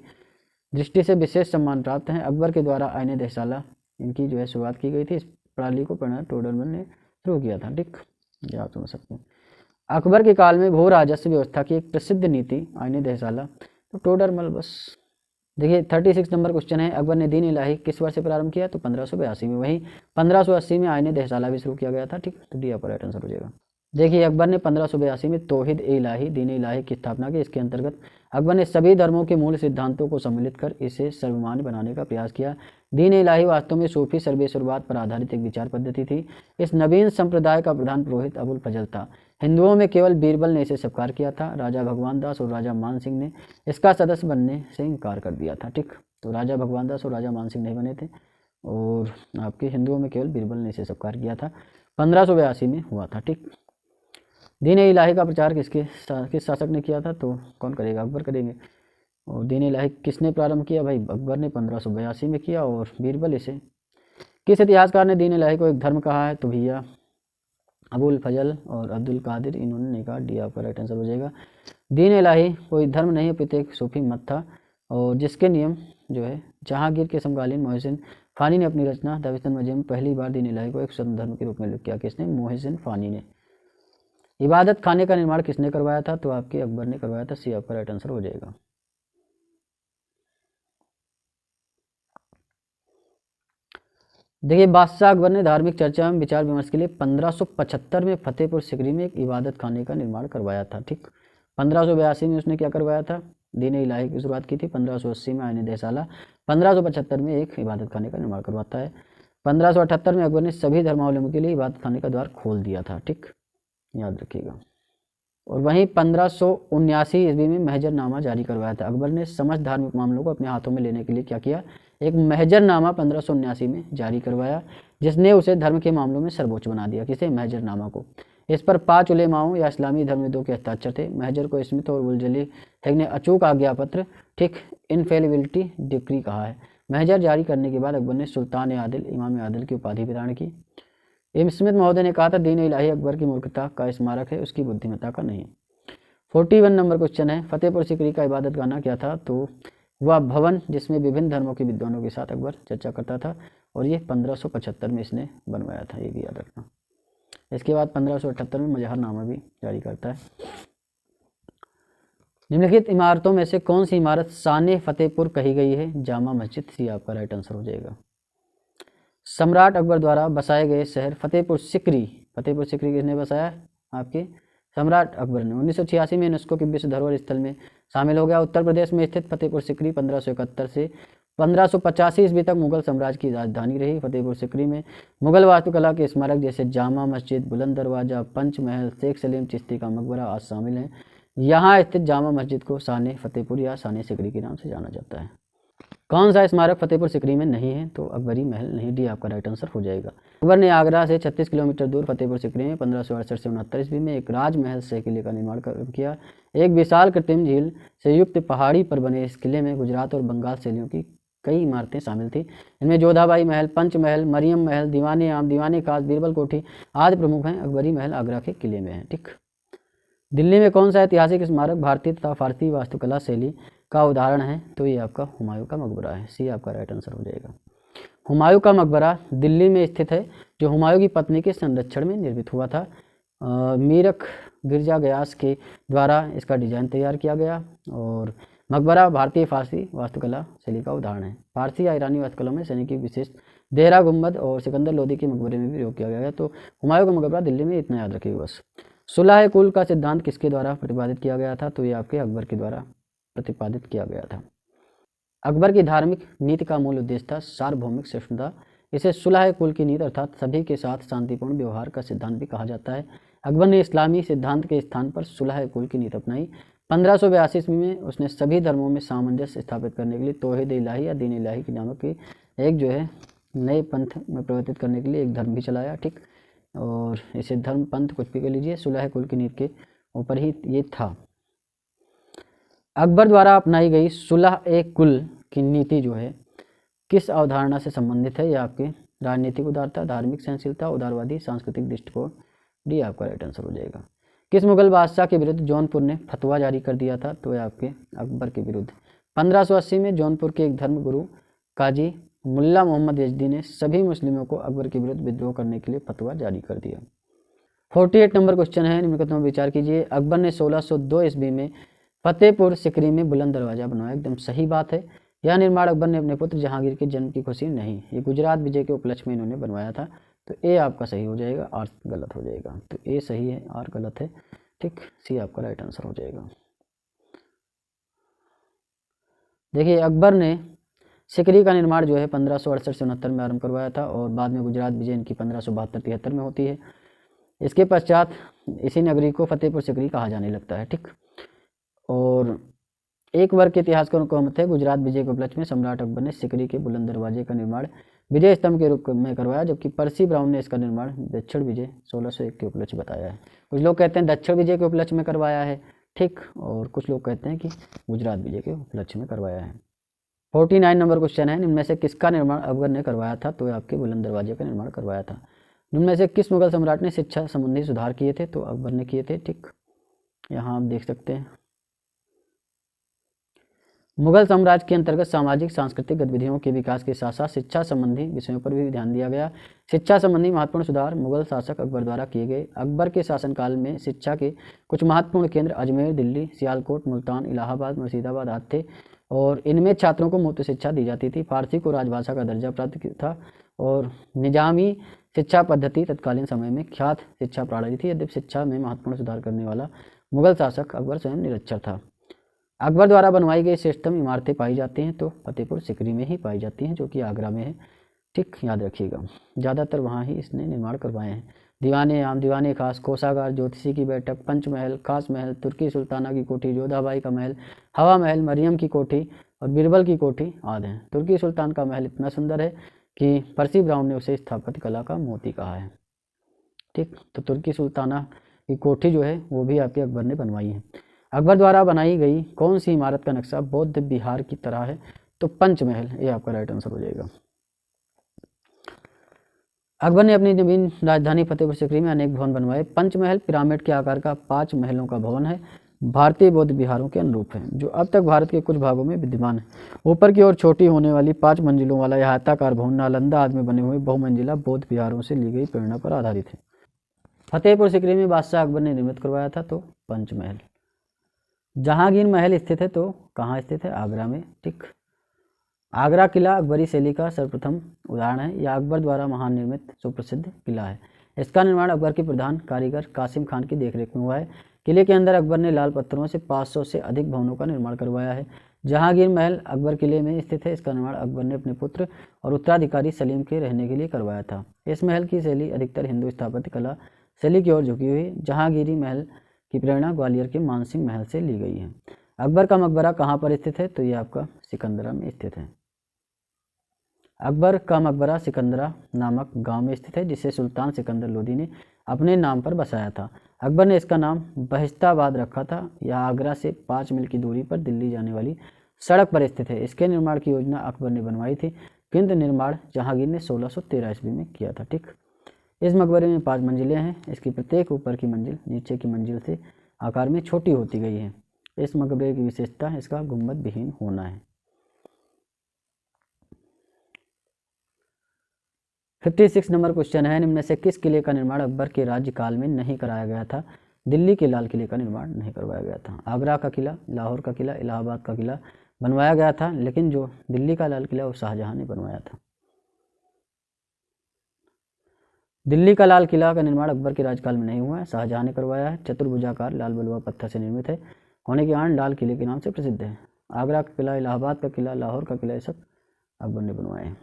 दृष्टि से विशेष सम्मान प्राप्त हैं। अकबर के द्वारा आईने दहसाला इनकी जो है शुरुआत की गई थी। इस प्रणाली को टोडरमल ने शुरू किया था, ठीक। ये आप समझ सकते हैं। अकबर के काल में भू राजस्व व्यवस्था की एक प्रसिद्ध नीति आईने दहसाला, तो टोडरमल बस। देखिए 36 नंबर क्वेश्चन है, अकबर ने दीन इलाही किस वर्ष से प्रारंभ किया, तो 1582 में। वहीं 1580 में आईने दहसाला भी शुरू किया गया था, ठीक। तो डी आपका राइट आंसर हो जाएगा। देखिए अकबर ने 1582 में तौहीद इलाही दीन इलाही की स्थापना की। इसके अंतर्गत अकबर ने सभी धर्मों के मूल सिद्धांतों को सम्मिलित कर इसे सर्वमान्य बनाने का प्रयास किया। दीन इलाही वास्तव में सूफी सर्वेश्वरवाद पर आधारित एक विचार पद्धति थी। इस नवीन संप्रदाय का प्रधान पुरोहित अबुल फजल था। हिंदुओं में केवल बीरबल ने इसे स्वीकार किया था। राजा भगवान दास और राजा मान सिंह ने इसका सदस्य बनने से इनकार कर दिया था, ठीक। तो राजा भगवान दास और राजा मान सिंह नहीं बने थे, और आपके हिंदुओं में केवल बीरबल ने इसे स्वीकार किया था। 1582 में हुआ था, ठीक। दीन इलाही का प्रचार किस शासक ने किया था, तो कौन करेगा, अकबर करेंगे। और दीन इलाही किसने प्रारंभ किया, भाई अकबर ने 1582 में किया, और बीरबल इसे। किस इतिहासकार ने दीन इलाही को एक धर्म कहा है, तो भैया अबुल फजल और अब्दुल कादिर, इन्होंने नहीं कहा। डी आपका राइट आंसर हो जाएगा। दीन इलाही कोई धर्म नहीं अपितु एक सूफी मत था, और जिसके नियम जो है जहांगीर के समकालीन मोहसिन फ़ानी ने अपनी रचना दाविस्तन मजे में पहली बार दीन इलाही को एक स्वतंत्र धर्म के रूप में लिख किया। किसने, मोहसिन फ़ानी ने। इबादत खाने का निर्माण किसने करवाया था, तो आपके अकबर ने करवाया था। सी आपका राइट आंसर हो जाएगा। देखिए बादशाह अकबर ने धार्मिक चर्चा में विचार विमर्श के लिए 1575 में फतेहपुर सिकरी में एक इबादत खाने का निर्माण करवाया था, ठीक। 1582 में उसने क्या करवाया था, दीन इलाही की शुरुआत की थी। 1580 में आईने दहसाला, 1575 में एक इबादत खाने का निर्माण करवाता है। 1578 में अकबर ने सभी धर्मावलंबी के लिए इबादत खाने का द्वार खोल दिया था, ठीक, याद रखिएगा। और वहीं 1579 ईस्वी में महजरनामा जारी करवाया था। अकबर ने समस्त धार्मिक मामलों को अपने हाथों में लेने के लिए क्या किया, एक महजरनामा 1579 में जारी करवाया, जिसने उसे धर्म के मामलों में सर्वोच्च बना दिया। किसे, महजरनामा को। इस पर 5 उलेमाओं या इस्लामी धर्मविदों के हस्ताक्षर थे। महजर को स्मिथ और बुलजली हेग ने अचूक आज्ञा पत्र, ठीक, इनफेलिबिलिटी डिक्री कहा है। महजर जारी करने के बाद अकबर ने सुल्तान आदिल, इमाम आदिल की उपाधि प्रदान की। स्मिथ महोदय ने कहा था, दीन इलाही अकबर की मूर्खता का स्मारक है, उसकी बुद्धिमत्ता का नहीं। 41 नंबर क्वेश्चन है, फतेहपुर सिकरी का इबादत खाना क्या था, तो वह भवन जिसमें विभिन्न धर्मों के विद्वानों के साथ अकबर चर्चा करता था, और ये 1575 में इसने बनवाया था, ये भी याद रखना। इसके बाद 1578 में मजहरनामा भी जारी करता है। निम्नलिखित इमारतों में से कौन सी इमारत शान फतेहपुर कही गई है, जामा मस्जिद। सी आपका राइट आंसर हो जाएगा। सम्राट अकबर द्वारा बसाए गए शहर फतेहपुर सिकरी किसने बसाया, आपके सम्राट अकबर ने। 1986 में यूनेस्को के विश्व धरोहर स्थल में शामिल हो गया। उत्तर प्रदेश में स्थित फतेहपुर सिकरी 1571 से 1585 ईस्वी तक मुगल साम्राज्य की राजधानी रही। फतेहपुर सिकरी में मुगल वास्तुकला के स्मारक जैसे जामा मस्जिद, बुलंद दरवाजा, पंच महल, शेख सलीम चिश्ती का मकबरा आज शामिल हैं। यहाँ स्थित जामा मस्जिद को शान फतेहपुर या शान सिकरी के नाम से जाना जाता है। कौन सा स्मारक फतेहपुर सिकरी में नहीं है, तो अकबरी महल नहीं। डी आपका राइट आंसर हो जाएगा। अकबर ने आगरा से 36 किलोमीटर दूर फतेहपुर सिकरी में 1568 से 69 ईस्वी में एक राजमहल से किले का निर्माण किया। एक विशाल कृत्रिम झील से युक्त पहाड़ी पर बने इस किले में गुजरात और बंगाल शैलियों की कई इमारतें शामिल थी। इनमें जोधाबाई महल, पंच महल, मरियम महल, दीवाने आम, दीवाने खास, बीरबल कोठी आदि प्रमुख हैं। अकबरी महल आगरा के किले में है, ठीक। दिल्ली में कौन सा ऐतिहासिक स्मारक भारतीय तथा फारसी वास्तुकला शैली का उदाहरण है, तो ये आपका हुमायूं का मकबरा है। सी आपका राइट आंसर हो जाएगा। हुमायूं का मकबरा दिल्ली में स्थित है, जो हुमायूं की पत्नी के संरक्षण में निर्मित हुआ था। मीरख गिरजा गयास के द्वारा इसका डिजाइन तैयार किया गया। और मकबरा भारतीय फारसी वास्तुकला शैली का उदाहरण है। फारसी या ईरानी वास्तुकला में सैनिक विशेष देहरा गुम्बद और सिकंदर लोदी के मकबरे में भी प्रयोग किया गया है। तो हुमायूं का मकबरा दिल्ली में, इतना याद रखिएगा बस। सुलह कुल का सिद्धांत किसके द्वारा प्रतिपादित किया गया था, तो ये आपके अकबर के द्वारा प्रतिपादित किया गया था। अकबर की धार्मिक नीति का मूल उद्देश्य था सार्वभौमिक सहिष्णुता। इसे सुलह कुल की नीति अर्थात सभी के साथ शांतिपूर्ण व्यवहार का सिद्धांत भी कहा जाता है। अकबर ने इस्लामी सिद्धांत के स्थान पर सुलह कुल की नीति अपनाई। 1582 ईस्वी में उसने सभी धर्मों में सामंजस्य स्थापित करने के लिए तौहीद इलाही या दीन इलाही की नामक की एक जो है नए पंथ में परिवर्तित करने के लिए एक धर्म भी चलाया, ठीक। और इसे धर्म पंथ कुछ भी कर लीजिए, सुलह कुल की नीति के ऊपर ही ये था। अकबर द्वारा अपनाई गई सुलह कुल की नीति जो है किस अवधारणा से संबंधित है, यह आपके राजनीतिक उदारता, धार्मिक सहनशीलता, उदारवादी सांस्कृतिक दृष्टिकोण। डी आपका राइट आंसर हो जाएगा। किस मुगल बादशाह के विरुद्ध जौनपुर ने फतवा जारी कर दिया था, तो यह आपके अकबर के विरुद्ध। 1580 में जौनपुर के एक धर्मगुरु काजी मुल्ला मोहम्मद यजदी ने सभी मुस्लिमों को अकबर के विरुद्ध विद्रोह करने के लिए फतवा जारी कर दिया। 48 नंबर क्वेश्चन है, निम्नलिखित में विचार कीजिए। अकबर ने 1602 ईस्वी में फतेहपुर सिकरी में बुलंद दरवाजा बनवाया। एकदम सही बात है। यह निर्माण अकबर ने अपने पुत्र जहांगीर के जन्म की खुशी नहीं, ये गुजरात विजय के उपलक्ष्य में इन्होंने बनवाया था। तो ए आपका सही हो जाएगा, आर गलत हो जाएगा। तो ए सही है, आर गलत है। ठीक, सी आपका राइट आंसर हो जाएगा। देखिए, अकबर ने सिकरी का निर्माण जो है 1568 से 69 में आरंभ करवाया था और बाद में गुजरात विजय इनकी 1572-73 में होती है। इसके पश्चात इसी नगरी को फतेहपुर सिकरी कहा जाने लगता है। ठीक, और एक वर्ग के इतिहासकारों का मत है गुजरात विजय के उपलक्ष्य में सम्राट अकबर ने सिकरी के बुलंद दरवाजे का निर्माण विजय स्तंभ के रूप में करवाया, जबकि पर्सी ब्राउन ने इसका निर्माण दक्षिण विजय 1601 के उपलक्ष्य बताया है। कुछ लोग कहते हैं दक्षिण विजय के उपलक्ष्य में करवाया है, ठीक, और कुछ लोग कहते हैं कि गुजरात विजय के उपलक्ष्य में करवाया है। 49 नंबर क्वेश्चन है, इनमें से किसका निर्माण अकबर ने करवाया था? तो आपके बुलंद दरवाजे का निर्माण करवाया था। इनमें से किस मुगल सम्राट ने शिक्षा संबंधी सुधार किए थे? तो अकबर ने किए थे। ठीक, यहाँ आप देख सकते हैं। मुगल साम्राज्य के अंतर्गत सामाजिक सांस्कृतिक गतिविधियों के विकास के साथ साथ शिक्षा संबंधी विषयों पर भी ध्यान दिया गया। शिक्षा संबंधी महत्वपूर्ण सुधार मुगल शासक अकबर द्वारा किए गए। अकबर के शासनकाल में शिक्षा के कुछ महत्वपूर्ण केंद्र अजमेर, दिल्ली, सियालकोट, मुल्तान, इलाहाबाद, मुर्शिदाबाद आदि थे और इनमें छात्रों को मुफ्त शिक्षा दी जाती थी। फारसी को राजभाषा का दर्जा प्राप्त था और निजामी शिक्षा पद्धति तत्कालीन समय में ख्यात शिक्षा प्रणाली थी। यद्यपि शिक्षा में महत्वपूर्ण सुधार करने वाला मुगल शासक अकबर स्वयं निरक्षर था। अकबर द्वारा बनवाई गई श्रेष्ठतम इमारतें पाई जाती हैं तो फतेहपुर सिकरी में ही पाई जाती हैं, जो कि आगरा में है। ठीक, याद रखिएगा, ज़्यादातर वहाँ ही इसने निर्माण करवाए हैं। दीवाने आम, दीवाने खास, कोषागार, ज्योतिषी की बैठक, पंचमहल, खास महल, तुर्की सुल्ताना की कोठी, जोधाबाई का महल, हवा महल, मरियम की कोठी और बीरबल की कोठी आदि हैं। तुर्की सुल्तान का महल इतना सुंदर है कि पर्सी ब्राउन ने उसे स्थापत्य कला का मोती कहा है। ठीक, तो तुर्की सुल्ताना की कोठी जो है वो भी आपके अकबर ने बनवाई है। अकबर द्वारा बनाई गई कौन सी इमारत का नक्शा बौद्ध विहार की तरह है? तो पंचमहल, ये आपका राइट आंसर हो जाएगा। अकबर ने अपनी नवीन राजधानी फतेहपुर सिकरी में अनेक भवन बनवाए। पंचमहल पिरामिड के आकार का 5 महलों का भवन है, भारतीय बौद्ध विहारों के अनुरूप है, जो अब तक भारत के कुछ भागों में विद्यमान है। ऊपर की ओर छोटी होने वाली 5 मंजिलों वाला यह आयताकार भवन नालंदा आदि में बने हुए बहुमंजिला बौद्ध विहारों से ली गई प्रेरणा पर आधारित है। फतेहपुर सिकरी में बादशाह अकबर ने निर्मित करवाया था तो पंचमहल। जहांगीर महल स्थित है तो कहाँ स्थित है? आगरा में। ठीक, आगरा किला अकबरी शैली का सर्वप्रथम उदाहरण है। यह अकबर द्वारा महान निर्मित सुप्रसिद्ध किला है। इसका निर्माण अकबर के प्रधान कारीगर कासिम खान की देखरेख में हुआ है। किले के अंदर अकबर ने लाल पत्थरों से 500 से अधिक भवनों का निर्माण करवाया है। जहांगीर महल अकबर किले में स्थित है। इसका निर्माण अकबर ने अपने पुत्र और उत्तराधिकारी सलीम के रहने के लिए करवाया था। इस महल की शैली अधिकतर हिंदू स्थापत्य कला शैली की ओर झुकी हुई। जहांगीरी महल की प्रेरणा ग्वालियर के मानसिंह महल से ली गई है। अकबर का मकबरा कहाँ पर स्थित है? तो ये आपका सिकंदरा में स्थित है। अकबर का मकबरा सिकंदरा नामक गांव में स्थित है, जिसे सुल्तान सिकंदर लोदी ने अपने नाम पर बसाया था। अकबर ने इसका नाम बहिस्ताबाद रखा था। यह आगरा से 5 मील की दूरी पर दिल्ली जाने वाली सड़क पर स्थित है। इसके निर्माण की योजना अकबर ने बनवाई थी, किंतु निर्माण जहांगीर ने 1613 ईस्वी में किया था। ठीक, इस मकबरे में 5 मंजिलें हैं। इसकी प्रत्येक ऊपर की मंजिल नीचे की मंजिल से आकार में छोटी होती गई है। इस मकबरे की विशेषता इसका गुंबद विहीन होना है। 56 नंबर क्वेश्चन है, इनमें से किस किले का निर्माण अकबर के राज्यकाल में नहीं कराया गया था? दिल्ली के लाल किले का निर्माण नहीं करवाया गया था। आगरा का किला, लाहौर का किला, इलाहाबाद का किला बनवाया गया था, लेकिन जो दिल्ली का लाल किला वो शाहजहां ने बनवाया था। दिल्ली का लाल किला का निर्माण अकबर के राज्यकाल में नहीं हुआ है, शाहजहां ने करवाया है। चतुर्भुजाकार लाल बलुआ पत्थर से निर्मित है, होने के कारण लाल किले के नाम से प्रसिद्ध है। आगरा का किला, इलाहाबाद का किला, लाहौर का किला, ये सब अकबर ने बनवाए हैं।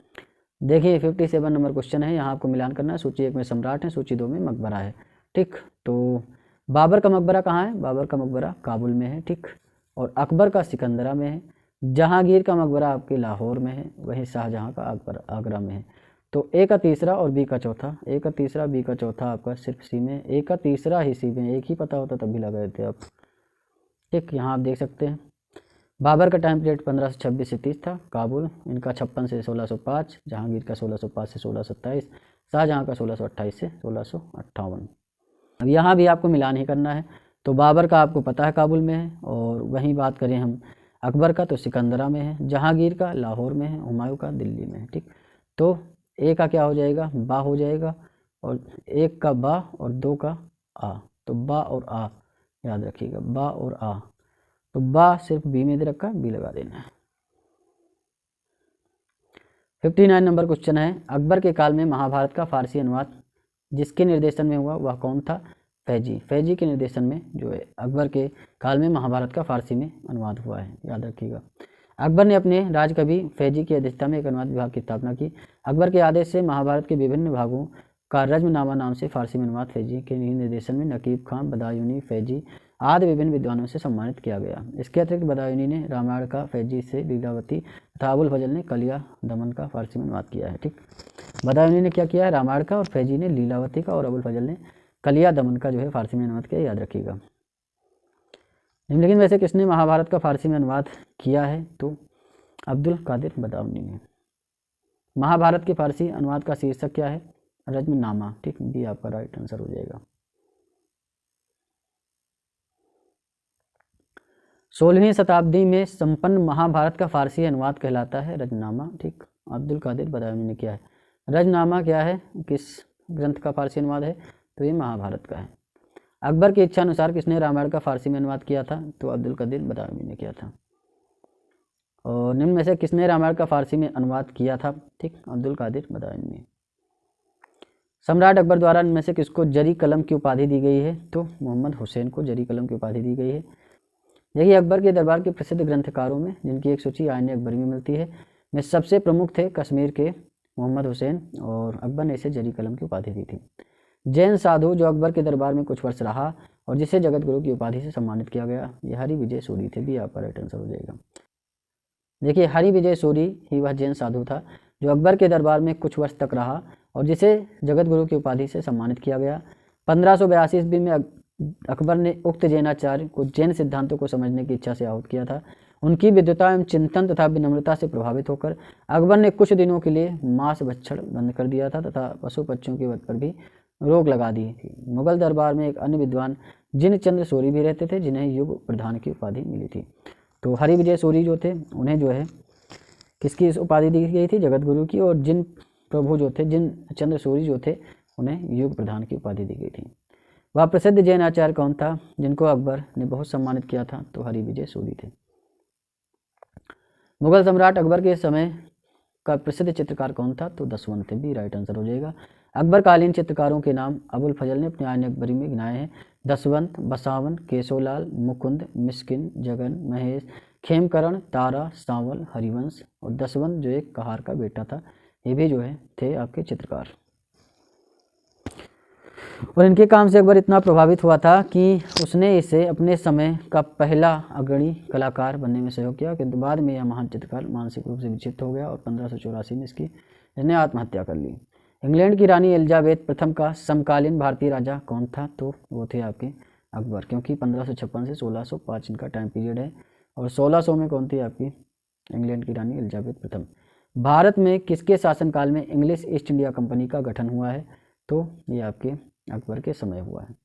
देखिए 57 नंबर क्वेश्चन है, यहाँ आपको मिलान करना है। सूची 1 में सम्राट है, सूची 2 में मकबरा है। ठीक, तो बाबर का मकबरा कहाँ है? बाबर का मकबरा काबुल में है। ठीक, और अकबर का सिकंदरा में है। जहांगीर का मकबरा आपके लाहौर में है, वहीं शाहजहां का अकबर आगरा में है। तो ए का तीसरा और बी का चौथा, ए का तीसरा बी का चौथा आपका सिर्फ सी में, ए का तीसरा ही सी में, एक ही पता होता तब भी लगा देते आप। ठीक, यहाँ आप देख सकते हैं बाबर का टाइम पीरियड 1526 से 30 था। काबुल इनका 56 से 1605, जहांगीर का 1605 से 1627, शाहजहां का 1628 से 1658। अब यहाँ भी आपको मिलान ही करना है। तो बाबर का आपको पता है काबुल में है, और वहीं बात करें हम अकबर का तो सिकंदरा में है, जहांगीर का लाहौर में है, हुमायूं का दिल्ली में है। ठीक, तो ए का क्या हो जाएगा? बा हो जाएगा, और 1 का बा और 2 का आ, तो बा और आ याद रखिएगा, बा और आ। तो बा सिर्फ बी में दे रखा है, बी लगा देना है। 59 नंबर क्वेश्चन है, अकबर के काल में महाभारत का फारसी अनुवाद जिसके निर्देशन में हुआ वह कौन था? फैजी। फैजी के निर्देशन में जो है अकबर के काल में महाभारत का फारसी में अनुवाद हुआ है, याद रखिएगा। अकबर ने अपने राजकवि फैजी की अध्यक्षता में एक अनुवाद विभाग की स्थापना की। अकबर के आदेश से महाभारत के विभिन्न भागों का रज्मनामा नाम से फारसी में अनुवाद फैजी के निर्देशन में नकीब खां, बदायूनी, फैजी आदि विभिन्न विद्वानों से सम्मानित किया गया। इसके अतिरिक्त बदायूनी ने रामायण का, फैजी से लीलावती तथा अबुल फजल ने कलिया दमन का फारसी में अनुवाद किया है। ठीक, बदायूनी ने क्या किया है? रामायण का, और फैजी ने लीलावती का, और अबुल फजल ने कलिया दमन का जो है फारसी में अनुवाद किया, याद रखिएगा। लेकिन वैसे किसने महाभारत का फारसी में अनुवाद किया है? तो अब्दुल कादिर बदायूनी ने। महाभारत के फारसी अनुवाद का शीर्षक क्या है? रज्मनामा। ठीक, बी आपका राइट आंसर हो जाएगा। 16वीं शताब्दी में संपन्न महाभारत का फारसी अनुवाद कहलाता है रज्मनामा। ठीक, अब्दुल कादिर बदायूनी ने किया है। रज्मनामा क्या है, किस ग्रंथ का फारसी अनुवाद है? तो ये महाभारत का है। अकबर की इच्छा अनुसार किसने रामायण का फारसी में अनुवाद किया था? तो अब्दुल कादिर बदायूनी ने किया था। और निम्न में से किसने रामायण का फारसी में अनुवाद किया था? ठीक, अब्दुल कादिर बदायूनी ने। सम्राट अकबर द्वारा इनमें से किसको जरी कलम की उपाधि दी गई है? तो मोहम्मद हुसैन को जरी कलम की उपाधि दी गई है। यही अकबर के दरबार के प्रसिद्ध ग्रंथकारों में, जिनकी एक सूची आईने अकबरी में मिलती है, में सबसे प्रमुख थे कश्मीर के मोहम्मद हुसैन, और अकबर ने इसे जरी कलम की उपाधि दी थी। जैन साधु जो अकबर के दरबार में कुछ वर्ष रहा और जिसे जगत गुरु की उपाधि से सम्मानित किया गया, यह हरि विजय सूरी थे। भी आपका राइट आंसर हो जाएगा। देखिए, हरि विजय सूरी ही वह जैन साधु था जो अकबर के दरबार में कुछ वर्ष तक रहा और जिसे जगत गुरु की उपाधि से सम्मानित किया गया। 1582 ईस्वी में अकबर ने उक्त जैनाचार्य को जैन सिद्धांतों को समझने की इच्छा से आहूत किया था। उनकी विद्वता एवं चिंतन तथा विनम्रता से प्रभावित होकर अकबर ने कुछ दिनों के लिए मांस भक्षण बंद कर दिया था तथा पशु पक्षियों के वध पर भी रोक लगा दी थी। मुगल दरबार में एक अन्य विद्वान जिनचंद्र सूरी भी रहते थे, जिन्हें युग प्रधान की उपाधि मिली थी। तो हरि विजय सूरी जो थे, उन्हें जो है किसकी उपाधि दी गई थी? जगत गुरु की। और जिन प्रभु जो थे, जिनचंद्र सूरी जो थे, उन्हें युग प्रधान की उपाधि दी गई थी। वह प्रसिद्ध जैन आचार्य कौन था जिनको अकबर ने बहुत सम्मानित किया था? तो हरि विजय सूरी थे। मुगल सम्राट अकबर के समय का प्रसिद्ध चित्रकार कौन था? तो दसवंत थे। भी राइट आंसर हो जाएगा। अकबरकालीन चित्रकारों के नाम अबुल फजल ने अपने आईने अकबरी में गिनाए हैं। दसवंत, बसावन, केशोलाल, मुकुंद, मिस्किन, जगन, महेश, खेमकरण, तारा, सांवल, हरिवंश और दसवंत जो एक कहार का बेटा था, ये भी जो है थे आपके चित्रकार। और इनके काम से अकबर इतना प्रभावित हुआ था कि उसने इसे अपने समय का पहला अग्रणी कलाकार बनने में सहयोग किया, किंतु बाद में यह महान चित्रकार मानसिक रूप से विक्षिप्त हो गया और 1584 में इसने आत्महत्या कर ली। इंग्लैंड की रानी एलिजाबेथ प्रथम का समकालीन भारतीय राजा कौन था? तो वो थे आपके अकबर, क्योंकि 1556 से 1605 इनका टाइम पीरियड है। और 1600 में कौन थी? आपकी इंग्लैंड की रानी एलिजाबेथ प्रथम। भारत में किसके शासनकाल में इंग्लिश ईस्ट इंडिया कंपनी का गठन हुआ है? तो ये आपके अकबर के समय हुआ है,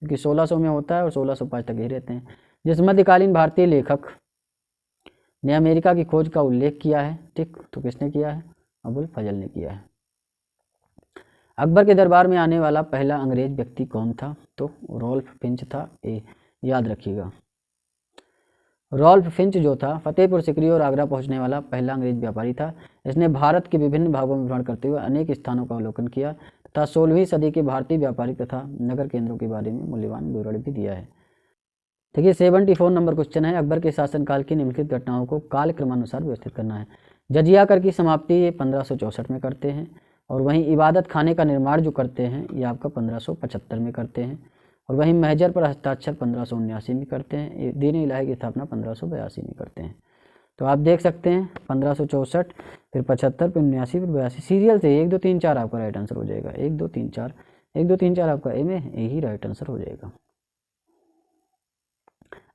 क्योंकि 1600 में होता है और 1605 तक ही रहते हैं। जिस मध्यकालीन भारतीय लेखक ने अमेरिका की खोज का उल्लेख किया है, ठीक, तो किसने किया है? अबुल फजल ने किया है। अकबर के दरबार में आने वाला पहला अंग्रेज व्यक्ति कौन था? तो रॉल्फ फिंच था। याद रखिएगा, रॉल्फ फिंच जो था फतेहपुर सिकरी और आगरा पहुंचने वाला पहला अंग्रेज व्यापारी था। इसने भारत के विभिन्न भागों में भ्रमण करते हुए अनेक स्थानों का अवलोकन किया तथा 16वीं सदी के भारतीय व्यापारिक तथा नगर केंद्रों के बारे में मूल्यवान विवरण भी दिया है। देखिए, 74 नंबर क्वेश्चन है, अकबर के शासनकाल की निम्नलिखित घटनाओं को काल क्रमानुसार व्यवस्थित करना है। जजिया कर की समाप्ति ये 1564 में करते हैं, और वहीं इबादत खाने का निर्माण जो करते हैं ये आपका 1575 में करते हैं, और वहीं महजर पर हस्ताक्षर 1579 में करते हैं। दीन इलाही की स्थापना 1582 में करते हैं। तो आप देख सकते हैं 1564, फिर 75, फिर 79, फिर 82 सीरियल से 1 2 3 4 आपका राइट आंसर हो जाएगा। 1 2 3 4, 1 2 3 4 आपका ए में यही राइट आंसर हो जाएगा।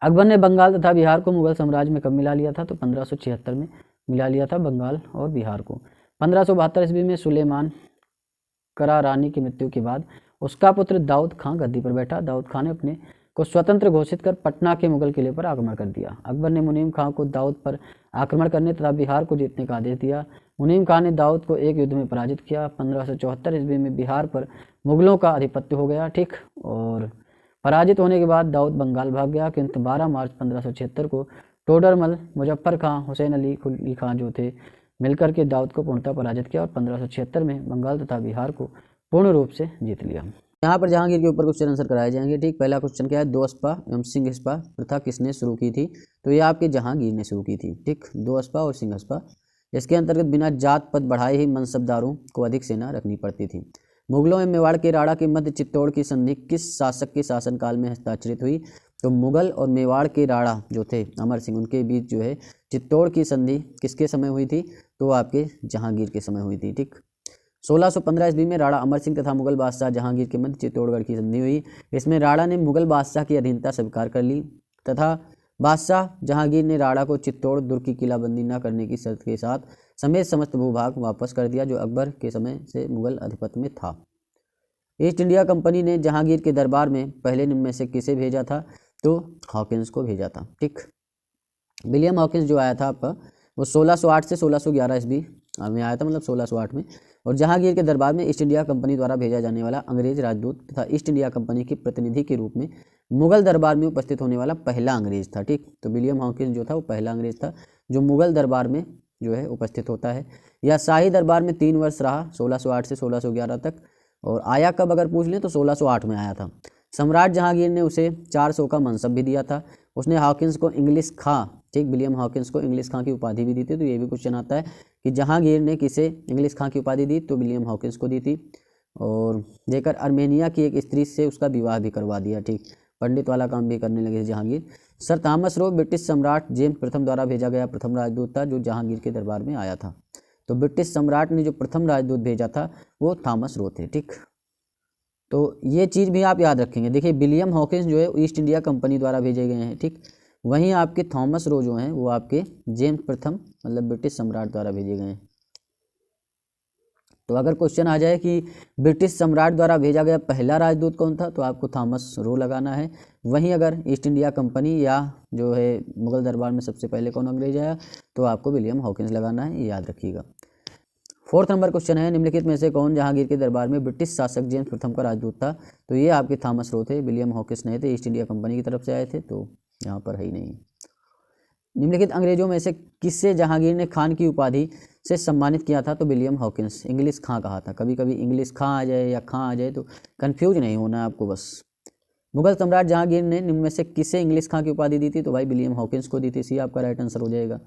अकबर ने बंगाल तथा बिहार को मुगल साम्राज्य में कब मिला लिया था? तो 1576 में मिला लिया था बंगाल और बिहार को। 1572 ईस्वी में सुलेमान करा रानी की मृत्यु के बाद उसका पुत्र दाऊद खां गद्दी पर बैठा। दाऊद खां ने अपने को स्वतंत्र घोषित कर पटना के मुगल किले पर आक्रमण कर दिया। अकबर ने मुनीम खां को दाऊद पर आक्रमण करने तथा बिहार को जीतने का आदेश दिया। मुनीम खान ने दाऊद को एक युद्ध में पराजित किया। 1574 ईस्वी में बिहार पर मुगलों का आधिपत्य हो गया, ठीक। और पराजित होने के बाद दाऊद बंगाल भाग गया, किंतु 12 मार्च 1576 को टोडरमल, मुजफ्फर खां, हुसैन अली कुली खां जो थे मिलकर के दाऊद को पूर्णतः पराजित किया और 1576 में बंगाल तथा बिहार को पूर्ण रूप से जीत लिया। यहाँ पर जहांगीर के ऊपर क्वेश्चन आंसर कराए जाएंगे, ठीक। पहला क्वेश्चन क्या है, दो अस्पा एवं सिंह अस्पा प्रथा किसने शुरू की थी? तो ये आपके जहांगीर ने शुरू की थी, ठीक। दो अस्पा और सिंह अस्पा। इसके अंतर्गत बिना जात पद बढ़ाए ही मनसबदारों को अधिक सेना रखनी पड़ती थी। मुगलों में मेवाड़ के राड़ा के मध्य चित्तौड़ की संधि किस शासक के शासनकाल में हस्ताक्षरित हुई? तो मुगल और मेवाड़ के राड़ा जो थे अमर सिंह, उनके बीच जो है चित्तौड़ की संधि किसके समय हुई थी? तो आपके जहांगीर के समय हुई थी, ठीक। 1615 ईस्वी में राणा अमर सिंह तथा मुगल बादशाह जहांगीर के मध्य चित्तौड़गढ़ की संधि हुई। इसमें राणा ने मुगल बादशाह की अधीनता स्वीकार कर ली तथा बादशाह जहांगीर ने राणा को चित्तौड़ दुर्ग की किलाबंदी न करने की शर्त के साथ समेत समस्त भूभाग वापस कर दिया, जो अकबर के समय से मुगल अधिपत्य में था। ईस्ट इंडिया कंपनी ने जहांगीर के दरबार में पहले निम्न में से किसे भेजा था? तो हॉकिंस को भेजा था, ठीक। विलियम हॉकिंस जो आया था आपका वो 1608 से 1611 ईस्वी में आया था, मतलब 1608 में। और जहांगीर के दरबार में ईस्ट इंडिया कंपनी द्वारा भेजा जाने वाला अंग्रेज राजदूत तथा ईस्ट इंडिया कंपनी के प्रतिनिधि के रूप में मुगल दरबार में उपस्थित होने वाला पहला अंग्रेज था, ठीक। तो विलियम हॉकिंस जो था वो पहला अंग्रेज था जो मुगल दरबार में जो है उपस्थित होता है। यह शाही दरबार में 3 वर्ष रहा, 1608 से 1611 तक। और आया कब अगर पूछ लें तो 1608 में आया था। सम्राट जहांगीर ने उसे 400 का मनसब भी दिया था। उसने हॉकिंस को इंग्लिश खां, ठीक, विलियम हॉकिंस को इंग्लिश खां की उपाधि भी दी थी। तो ये भी क्वेश्चन आता है कि जहांगीर ने किसे इंग्लिश खां की उपाधि दी? तो विलियम हॉकिंस को दी थी। और देकर अर्मेनिया की एक स्त्री से उसका विवाह भी करवा दिया, ठीक। पंडित वाला काम भी करने लगे Jahangir. Sir Thomas Roe British सम्राट जेम्स प्रथम द्वारा भेजा गया प्रथम राजदूत था जो जहांगीर के दरबार में आया था। तो ब्रिटिश सम्राट ने जो प्रथम राजदूत भेजा था वो थॉमस रो थे, ठीक। तो ये चीज़ भी आप याद रखेंगे। देखिए विलियम हॉकिंस जो है ईस्ट इंडिया कंपनी द्वारा भेजे गए हैं, ठीक। वहीं आपके थॉमस रो जो हैं वो आपके जेम्स प्रथम मतलब ब्रिटिश सम्राट द्वारा भेजे गए हैं। तो अगर क्वेश्चन आ जाए कि ब्रिटिश सम्राट द्वारा भेजा गया पहला राजदूत कौन था, तो आपको थॉमस रो लगाना है। वहीं अगर ईस्ट इंडिया कंपनी या जो है मुगल दरबार में सबसे पहले कौन अंग्रेज आया, तो आपको विलियम हॉकिंस लगाना है, ये याद रखिएगा। 4th नंबर क्वेश्चन है, निम्नलिखित में से कौन जहांगीर के दरबार में ब्रिटिश शासक जेम्स प्रथम का राजदूत था? तो ये आपके थॉमस रो थे, विलियम हॉकिंस नहीं थे, ईस्ट इंडिया कंपनी की तरफ से आए थे, तो यहाँ पर है ही नहीं। निम्नलिखित अंग्रेजों में से किससे जहांगीर ने खान की उपाधि से सम्मानित किया था? तो विलियम हॉकिंस, इंग्लिश खां कहा था। कभी कभी इंग्लिश खां आ जाए या खां आ जाए तो कन्फ्यूज नहीं होना है आपको बस। मुगल सम्राट जहांगीर ने निम्न में से किसे इंग्लिश खां की उपाधि दी थी? तो भाई विलियम हॉकिंस को दी थी, सी आपका राइट आंसर हो जाएगा।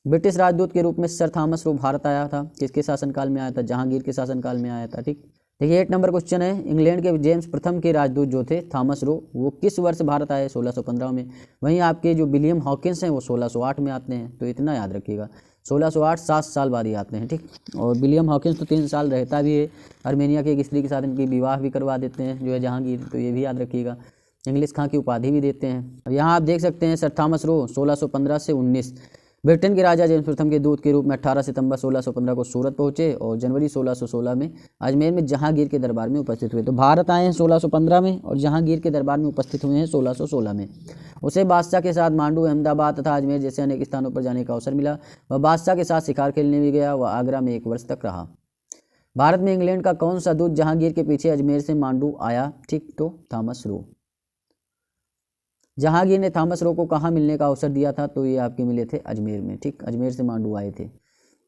ब्रिटिश राजदूत के रूप में सर थॉमस रो भारत आया था, किसके शासनकाल में आया था? जहांगीर के शासनकाल में आया था, ठीक। देखिए 8 नंबर क्वेश्चन है, इंग्लैंड के जेम्स प्रथम के राजदूत जो थे थॉमस रो वो किस वर्ष भारत आए? 1615 में। वहीं आपके जो विलियम हॉकिंस हैं वो 1608 में आते हैं, तो इतना याद रखिएगा। 1608 7 साल बाद ही आते हैं, ठीक। और विलियम हॉकिंस तो 3 साल रहता भी है, अर्मेनिया की एक स्त्री के साथ इनकी विवाह भी करवा देते हैं जो है जहांगीर, तो ये भी याद रखिएगा। इंग्लिश खां की उपाधि भी देते हैं। अब यहाँ आप देख सकते हैं सर थॉमस रो 1615 से 19 ब्रिटेन के राजा जेम्स प्रथम के दूत के रूप में 18 सितंबर 1615 को सूरत पहुंचे और जनवरी 1616 में अजमेर में जहांगीर के दरबार में उपस्थित हुए। तो भारत आए हैं 1615 में और जहांगीर के दरबार में उपस्थित हुए हैं 1616 में। उसे बादशाह के साथ मांडू, अहमदाबाद तथा अजमेर जैसे अनेक स्थानों पर जाने का अवसर मिला। वह बादशाह के साथ शिकार खेलने भी गया। वह आगरा में 1 वर्ष तक रहा। भारत में इंग्लैंड का कौन सा दूत जहांगीर के पीछे अजमेर से मांडू आया? ठीक, तो थॉमस रो। जहांगीर ने थॉमस रो को कहाँ मिलने का अवसर दिया था? तो ये आपके मिले थे अजमेर में, ठीक। अजमेर से मांडू आए थे।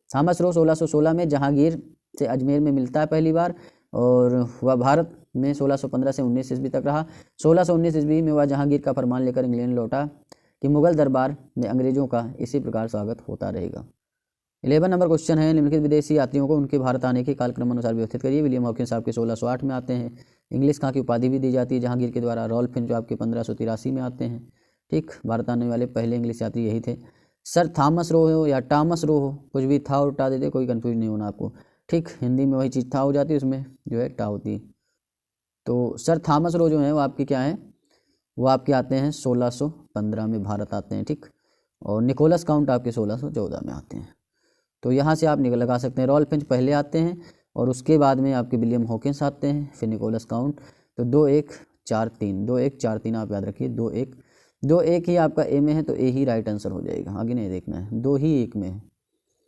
थॉमस रो 1616 में जहांगीर से अजमेर में मिलता है पहली बार और वह भारत में 1615 से 19 ईस्वी तक रहा। 1619 ईस्वी में वह जहांगीर का फरमान लेकर इंग्लैंड लौटा कि मुगल दरबार में अंग्रेजों का इसी प्रकार स्वागत होता रहेगा। 11 नंबर क्वेश्चन है, निम्नलिखित विदेशी यात्रियों को उनके भारत आने के कालक्रम अनुसार व्यवस्थित करिए। विलियम हॉकिंस आपके 1608 में आते हैं। इंग्लिश खां की उपाधि भी दी जाती है जहांगीर के द्वारा। रॉल्फ फिन जो आपके 1583 में आते हैं, ठीक। भारत आने वाले पहले इंग्लिश यात्री यही थे। सर थॉमस रो हो या टॉमस रो हो, कुछ भी था और टा देते, कोई कन्फ्यूज नहीं होना आपको, ठीक। हिंदी में वही चीज़ था हो जाती है, उसमें जो है टा होती है। तो सर थॉमस रो जो है वो आपके क्या हैं, वो आपके आते हैं 1615 में भारत आते हैं, ठीक। और निकोलस काउंट आपके 1614 में आते हैं। तो यहाँ से आप निकल लगा सकते हैं। रॉल्फ फिंच पहले आते हैं और उसके बाद में आपके विलियम हॉकिंस आते हैं, फिर निकोलस काउंट। तो 2 1 4 3 2 1 4 3 आप याद रखिए। 2 1 ही आपका ए में है तो ए ही राइट आंसर हो जाएगा, आगे नहीं देखना है। 2 ही 1 में है।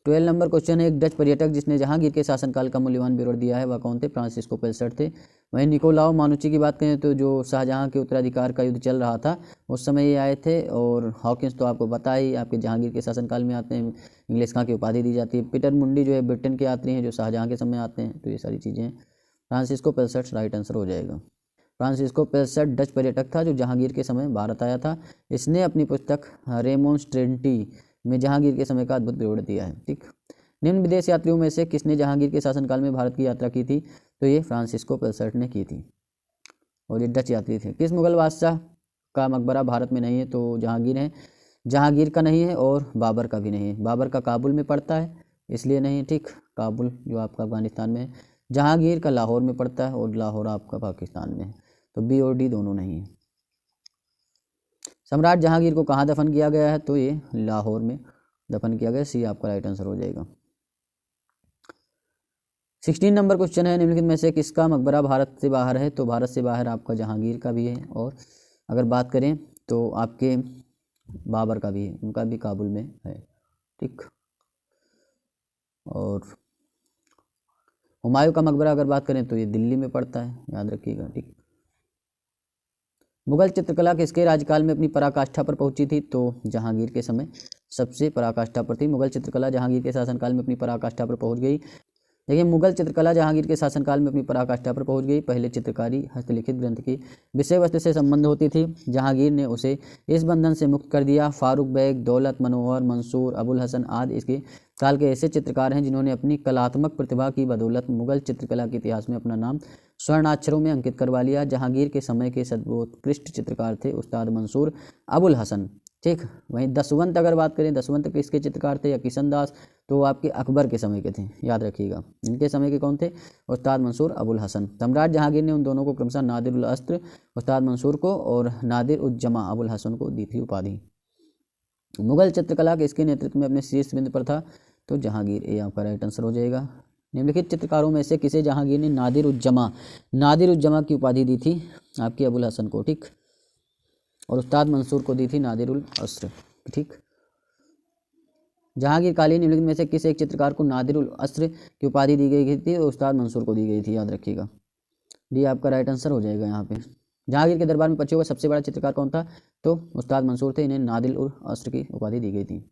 12 नंबर क्वेश्चन है, एक डच पर्यटक जिसने जहांगीर के शासनकाल का मूल्यवान विवरण दिया है वह कौन थे? फ्रांसिस्को पेल्सट थे। वहीं निकोलाओ मानुची की बात करें तो जो शाहजहां के उत्तराधिकार का युद्ध चल रहा था उस समय ये आए थे। और हॉकिंस तो आपको पता ही आपके जहांगीर के शासनकाल में आते हैं, इंग्लिश खां की उपाधि दी जाती है। पीटर मुंडी जो है ब्रिटेन के यात्री हैं जो शाहजहां के समय आते हैं। तो ये सारी चीज़ें हैं। फ्रांसिस्को पेल्सट राइट आंसर हो जाएगा। फ्रांसिस्को पेल्सट डच पर्यटक था जो जहांगीर के समय भारत आया था। इसने अपनी पुस्तक रेमोन्स्ट्रेंटी में जहांगीर के समय का अद्भुत विवरण दिया है। ठीक, निम्न विदेश यात्रियों में से किसने जहांगीर के शासनकाल में भारत की यात्रा की थी? तो ये फ्रांसिस्को पेल्सट ने की थी और ये डच यात्री थे। किस मुगल बादशाह का मकबरा भारत में नहीं है? तो जहांगीर है, जहांगीर का नहीं है और बाबर का भी नहीं है। बाबर का काबुल में पड़ता है इसलिए नहीं। ठीक, काबुल जो आपका अफगानिस्तान में है। जहांगीर का लाहौर में पड़ता है और लाहौर आपका पाकिस्तान में है। तो बी और डी दोनों नहीं है। सम्राट जहांगीर को कहाँ दफन किया गया है? तो ये लाहौर में दफन किया गया। सी आपका राइट आंसर हो जाएगा। 16 नंबर क्वेश्चन है, निम्नलिखित में से किसका मकबरा भारत से बाहर है? तो भारत से बाहर आपका जहांगीर का भी है और अगर बात करें तो आपके बाबर का भी है, उनका भी काबुल में है। ठीक, और हुमायूं का मकबरा अगर बात करें तो ये दिल्ली में पड़ता है, याद रखिएगा। ठीक, मुगल चित्रकला किसके राज्यकाल में अपनी पराकाष्ठा पर पहुंची थी? तो जहांगीर के समय सबसे पराकाष्ठा पर थी। मुगल चित्रकला जहांगीर के शासनकाल में अपनी पराकाष्ठा पर पहुंच गई। देखिए, मुगल चित्रकला जहांगीर के शासनकाल में अपनी पराकाष्ठा पर पहुंच गई। पहले चित्रकारी हस्तलिखित ग्रंथ की विषय वस्तु से संबंध होती थी। जहांगीर ने उसे इस बंधन से मुक्त कर दिया। फारूक बेग, दौलत मनोहर, मंसूर, अबुल हसन आदि इसके काल के ऐसे चित्रकार हैं जिन्होंने अपनी कलात्मक प्रतिभा की बदौलत मुगल चित्रकला के इतिहास में अपना नाम स्वर्णाक्षरों में अंकित करवा लिया। जहांगीर के समय के सर्वोत्कृष्ट चित्रकार थे उस्ताद मंसूर, अबुल हसन। ठीक, वहीं दसवंत अगर बात करें, दसवंत किसके चित्रकार थे? या किशन दास? तो आपके अकबर के समय के थे, याद रखिएगा। इनके समय के कौन थे? उस्ताद मंसूर, अबुल हसन। सम्राट जहांगीर ने उन दोनों को क्रमशः नादिर उल अस्त्र उस्ताद मंसूर को और नादिर उज जमा अबुल हसन को दी थी उपाधि। मुगल चित्रकला किसके नेतृत्व में अपने शीर्ष बिंदु पर था? तो जहांगीर, ये आपका राइट आंसर हो जाएगा। निम्नलिखित चित्रकारों में से किसे जहांगीर ने नादिर उज जमा की उपाधि दी थी? आपकी अबुल हसन को। ठीक, और उस्ताद मंसूर को दी थी नादिर उल अस्र। ठीक, जहांगीर कालीन निम्नलिखित में से किस एक चित्रकार को नादिर उल अस्र की उपाधि दी गई थी? और उस्ताद मंसूर को दी गई थी, याद रखिएगा। डी आपका राइट आंसर हो जाएगा यहाँ पे। जहांगीर के दरबार में पक्षियों का सबसे बड़ा चित्रकार कौन था? तो उस्ताद मंसूर थे। इन्हें नादिर उल अस्र की उपाधि दी गई थी।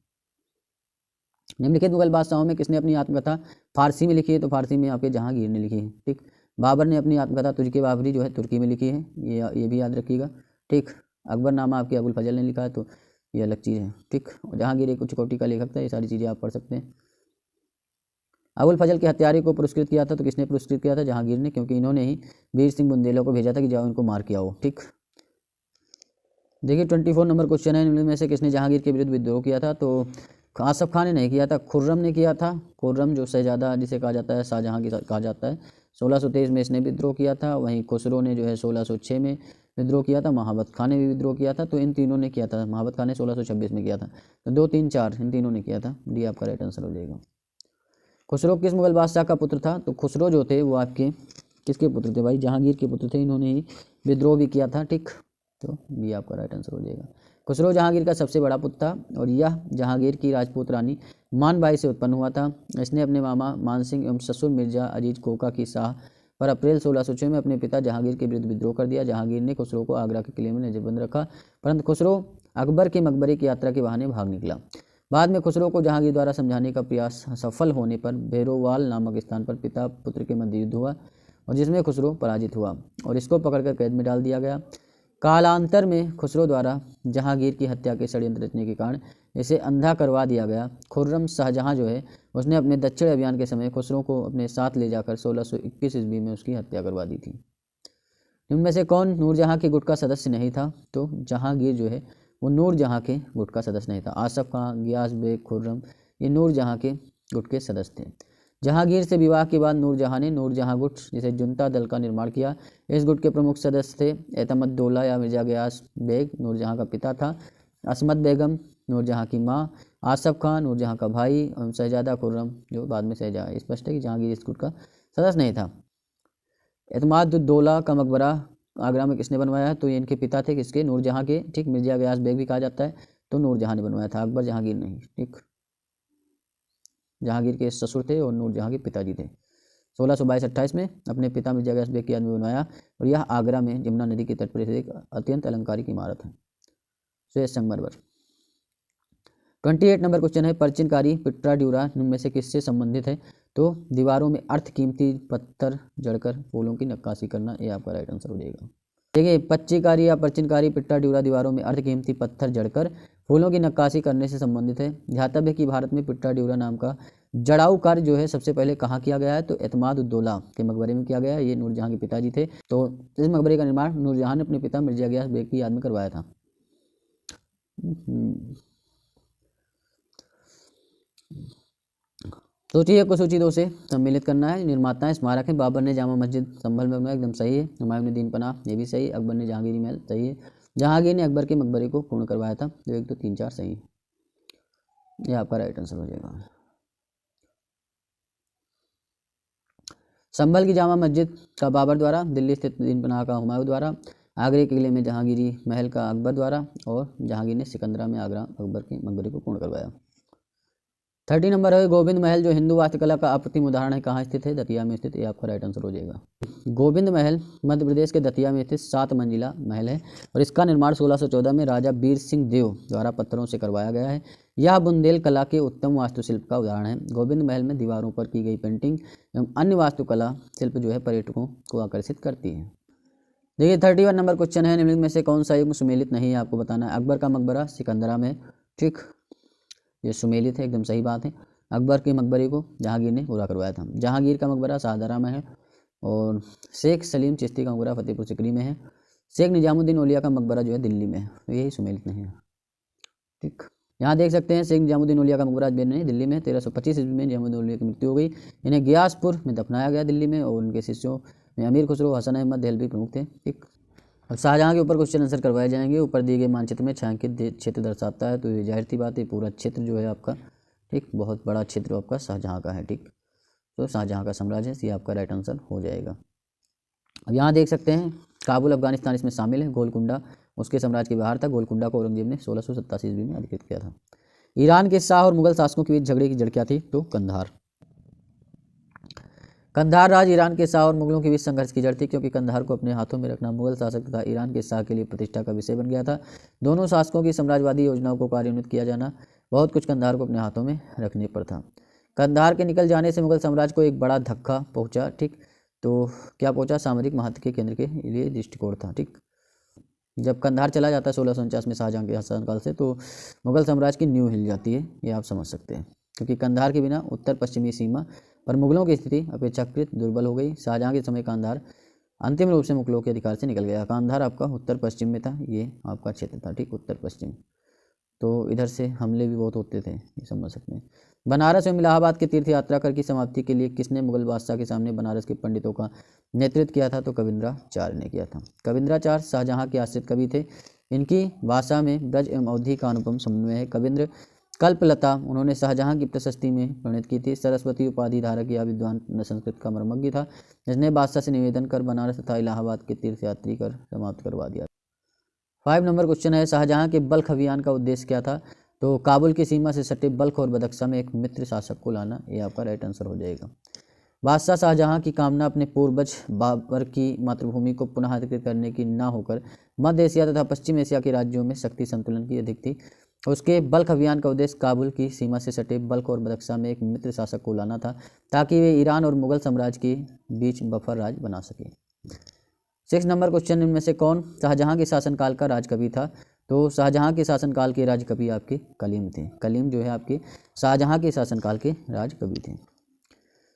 निम्नलिखित मुगल बादशाहों में किसने अपनी आत्मकथा फारसी में लिखी है? तो फारसी में आपके जहांगीर ने लिखी है। ठीक, बाबर ने अपनी आत्मकथा तुर्की बाबरी जो है तुर्की में लिखी है, ये भी याद रखिएगा। ठीक, अकबरनामा आपके अबुल फजल ने लिखा है, तो ये अलग चीज़ है। ठीक, जहांगीर एक उच्च कोटि का लेखक था। ये सारी चीज़ें आप पढ़ सकते हैं। अबुल फजल के हत्यारे को पुरस्कृत किया था, तो किसने पुरस्कृत किया था? जहांगीर ने, क्योंकि इन्होंने ही वीर सिंह बुंदेलों को भेजा था कि जाओ इनको मार के आओ। ठीक, देखिए 24 नंबर क्वेश्चन है, इनमें से किसने जहांगीर के विरुद्ध विद्रोह किया था? तो आसफ खान ने नहीं किया था, खुर्रम ने किया था। खुर्रम जो शहजादा जिसे कहा जाता है, शाहजहां की कहा जाता है, 1623 में इसने विद्रोह किया था। वहीं खुसरो ने जो है 1606 में विद्रोह किया था। महाबत खान ने भी विद्रोह किया था। तो इन तीनों ने किया था। महाबत खान ने 1626 में किया था। तो 2, 3, 4 इन तीनों ने किया था। डी आपका राइट आंसर हो जाएगा। खुसरो किस मुगल बादशाह का पुत्र था? तो खुसरो जो थे वो आपके किसके पुत्र थे भाई? जहांगीर के पुत्र थे। इन्होंने ही विद्रोह भी किया था। ठीक, तो बी आपका राइट आंसर हो जाएगा। खुसरो जहांगीर का सबसे बड़ा पुत्र था और यह जहांगीर की राजपूत रानी मानबाई से उत्पन्न हुआ था। इसने अपने मामा मानसिंह एवं ससुर मिर्जा अजीज कोका की शाह पर अप्रैल 1606 में अपने पिता जहांगीर के विरुद्ध विद्रोह कर दिया। जहांगीर ने खुसरो को आगरा के किले में नजरबंद रखा, परंतु खुसरो अकबर के मकबरे की यात्रा के बहाने भाग निकला। बाद में खुसरो को जहांगीर द्वारा समझाने का प्रयास सफल होने पर भैरोवाल नामक स्थान पर पिता पुत्र के मध्य युद्ध हुआ और जिसमें खुसरो पराजित हुआ और इसको पकड़कर कैद में डाल दिया गया। कालांतर में खुसरो द्वारा जहांगीर की हत्या के षड्यंत्र रचने के कारण इसे अंधा करवा दिया गया। खुर्रम शाहजहां जो है उसने अपने दक्षिण अभियान के समय खुसरो को अपने साथ ले जाकर 1621 ईस्वी में उसकी हत्या करवा दी थी। इनमें से कौन नूरजहां के गुट का सदस्य नहीं था? तो जहांगीर जो है वो नूरजहां के गुट का सदस्य नहीं था। आसफ खां, गियास बेग, खुर्रम ये नूरजहां के गुट के सदस्य थे। जहांगीर से विवाह के बाद नूरजहां ने नूरजहां गुट जिसे जुनता दल का निर्माण किया। इस गुट के प्रमुख सदस्य थे एतमद्दौला या मिर्जा गियास बेग, नूरजहां का पिता था, असमत बेगम, नूरजहां की माँ, आसफ खां, नूरजहां का भाई, और शहजादा खुर्रम जो बाद में शहजहां। स्पष्ट है कि जहांगीर इस गुट का सदस्य नहीं था। एतमादुद्दौला का मकबरा आगरा में किसने बनवाया है? तो ये इनके पिता थे, किसके? नूरजहां के। ठीक, मिर्जा गियास बेग भी कहा जाता है, तो नूरजहां ने बनवाया था, अकबर जहांगीर नहीं। ठीक, जहांगीर के ससुर थे और नूरजहां के पिताजी थे। 1622-28 में अपने पिता मिर्जा गयास बेग की याद में बनवाया और यह आगरा में यमुना नदी के तट पर एक अत्यंत अलंकारिक इमारत है। श्वेत संगमरमर। 28 नंबर क्वेश्चन है, प्राचीनकारी पिट्रा ड्यूरा निम्न में से किससे संबंधित है? तो दीवारों में अर्थ कीमती पत्थर जड़कर फूलों की नक्काशी करना, ये आपका राइट आंसर हो जाएगा। देखिए, पच्चीकारी या प्राचीनकारी पिट्रा ड्यूरा दीवारों में अर्थ कीमती पत्थर जड़कर फूलों की नक्काशी करने से संबंधित है। ध्यातव्य है कि भारत में पिट्रा ड्यूरा नाम का जड़ाऊ कार्य जो है सबसे पहले कहाँ किया गया है? तो एतमाद उद्दौला के मकबरे में किया गया है। ये नूरजहां के पिताजी थे। तो इस मकबरे का निर्माण नूरजहां ने अपने पिता मिर्जा गयास बेग की याद में करवाया था। सोचिए को सूची 2 से सम्मिलित करना है। निर्माता स्मारक है, बाबर ने जामा मस्जिद संभल में बनाया, एकदम सही है। हुमायूं ने दीन पनाह, ये भी सही है। अकबर ने जहांगीरी महल, सही है। जहांगीर ने अकबर के मकबरे को पूर्ण करवाया था। तो 1 2 3 4 सही है, ये आपका राइट आंसर हो जाएगा। संभल की जामा मस्जिद का बाबर द्वारा, दिल्ली स्थित दीन पनाह का हुमायूं द्वारा, आगरे के किले में जहांगीरी महल का अकबर द्वारा, और जहांगीर ने सिकंदरा में आगरा अकबर के मकबरे को पूर्ण करवाया। 30 नंबर है, गोविंद महल जो हिंदू वास्तुकला का अप्रतिम उदाहरण है, कहाँ स्थित है? दतिया में स्थित, ये आपका राइट आंसर हो जाएगा। गोविंद महल मध्य प्रदेश के दतिया में स्थित 7 मंजिला महल है और इसका निर्माण 1614 में राजा वीर सिंह देव द्वारा पत्थरों से करवाया गया है। यह बुंदेल कला के उत्तम वास्तुशिल्प का उदाहरण है। गोविंद महल में दीवारों पर की गई पेंटिंग एवं अन्य वास्तुकला शिल्प जो है पर्यटकों को आकर्षित करती है। देखिए, 31 नंबर क्वेश्चन है, निम्नलिखित में से कौन सा युग सुमेलित नहीं है? आपको बताना है। अकबर का मकबरा सिकंदरा में, ठीक, ये सुमेलित है, एकदम सही बात है। अकबर के मकबरे को जहांगीर ने पूरा करवाया था। जहांगीर का मकबरा शाहदरा में है और शेख सलीम चिश्ती का मकबरा फतेहपुर सिकरी में है। शेख निजामुद्दीन औलिया का मकबरा जो है दिल्ली में है, तो यही सुमेलित नहीं है, ठीक। यहाँ देख सकते हैं शेख निजामुद्दीन औलिया का मकबरा अजमेर नहीं, दिल्ली में 1325 ईस्वी में निजामुद्दीन औलिया की मृत्यु हो गई। इन्हें गियासपुर में दफनाया गया दिल्ली में, और उनके शिष्यों में अमीर खुसरो, हसन अहमद देहलवी प्रमुख थे, ठीक। अब शाहजहाँ के ऊपर क्वेश्चन आंसर करवाए जाएंगे। ऊपर दिए गए मानचित्र में छायांकित क्षेत्र दर्शाता है, तो ये जाहिर सी बात है पूरा क्षेत्र जो है आपका, ठीक, बहुत बड़ा क्षेत्र आपका शाहजहाँ का है, ठीक। तो शाहजहाँ का साम्राज्य है, ये आपका राइट आंसर हो जाएगा। अब यहाँ देख सकते हैं काबुल अफगानिस्तान इसमें शामिल है। गोलकुंडा उसके साम्राज्य के बाहर था। गोलकुंडा को औरंगजेब ने 1687 ईस्वी में अधिकृत किया था। ईरान के शाह और मुगल शासकों के बीच झगड़े की जड़ क्या थी? तो कंधार। कंधार राज ईरान के शाह और मुगलों के बीच संघर्ष की जड़ थी, क्योंकि कंधार को अपने हाथों में रखना मुगल शासक तथा ईरान के शाह के लिए प्रतिष्ठा का विषय बन गया था। दोनों शासकों की साम्राज्यवादी योजनाओं को कार्यान्वित किया जाना, बहुत कुछ कंधार को अपने हाथों में रखने पर था। कंधार के निकल जाने से मुगल साम्राज्य को एक बड़ा धक्का पहुंचा, ठीक। तो क्या पहुंचा? सामरिक महत्व के केंद्र के लिए दृष्टिकोण था, ठीक। जब कंधार चला जाता है 1649 में शाहजहाँ के शासनकाल से, तो मुगल साम्राज्य की नींव हिल जाती है, ये आप समझ सकते हैं। क्योंकि कंधार के बिना उत्तर पश्चिमी सीमा पर मुगलों की स्थिति अपेक्षाकृत दुर्बल हो गई। शाहजहाँ के समय कंधार अंतिम रूप से मुगलों के अधिकार से निकल गया। कंधार आपका उत्तर पश्चिम में था, ये आपका क्षेत्र था, ठीक, उत्तर पश्चिम। तो इधर से हमले भी बहुत होते थे, ये समझ सकते हैं। बनारस एवं इलाहाबाद के तीर्थ यात्रा कर की समाप्ति के लिए किसने मुगल बादशाह के सामने बनारस के पंडितों का नेतृत्व किया था? तो कविंद्राचार्य ने किया था। कविंद्राचार्य शाहजहाँ के आश्रित कवि थे। इनकी भाषा में ब्रज एवं अवधी का अनुपम समन्वय है। कविंद्र कल्पलता उन्होंने शाहजहाँ की प्रशस्ति में प्रणीत की थी। सरस्वती उपाधि धारक यह विद्वान संस्कृत का मर्मज्ञ था, जिसने बादशाह से निवेदन कर बनारस तथा इलाहाबाद के तीर्थयात्री कर समाप्त करवा दिया। 5 नंबर क्वेश्चन है, शाहजहाँ के बल्ख अभियान का उद्देश्य क्या था? तो काबुल की सीमा से सटे बल्ख और बदख्शा में एक मित्र शासक को लाना, ये आपका राइट आंसर हो जाएगा। बादशाह शाहजहाँ की कामना अपने पूर्वज बाबर की मातृभूमि को पुनः अधिकृत करने की न होकर मध्य एशिया तथा पश्चिम एशिया के राज्यों में शक्ति संतुलन की अधिक थी। उसके बल्ख अभियान का उद्देश्य काबुल की सीमा से सटे बल्ख और बदख्शा में एक मित्र शासक को लाना था, ताकि वे ईरान और मुगल साम्राज्य के बीच बफर राज बना सके। 6 नंबर क्वेश्चन, इनमें से कौन शाहजहाँ के शासनकाल का राजकवि था? तो शाहजहाँ के शासनकाल के राजकवि आपके कलीम थे। कलीम जो है आपके शाहजहाँ के शासनकाल के राजकवि थे।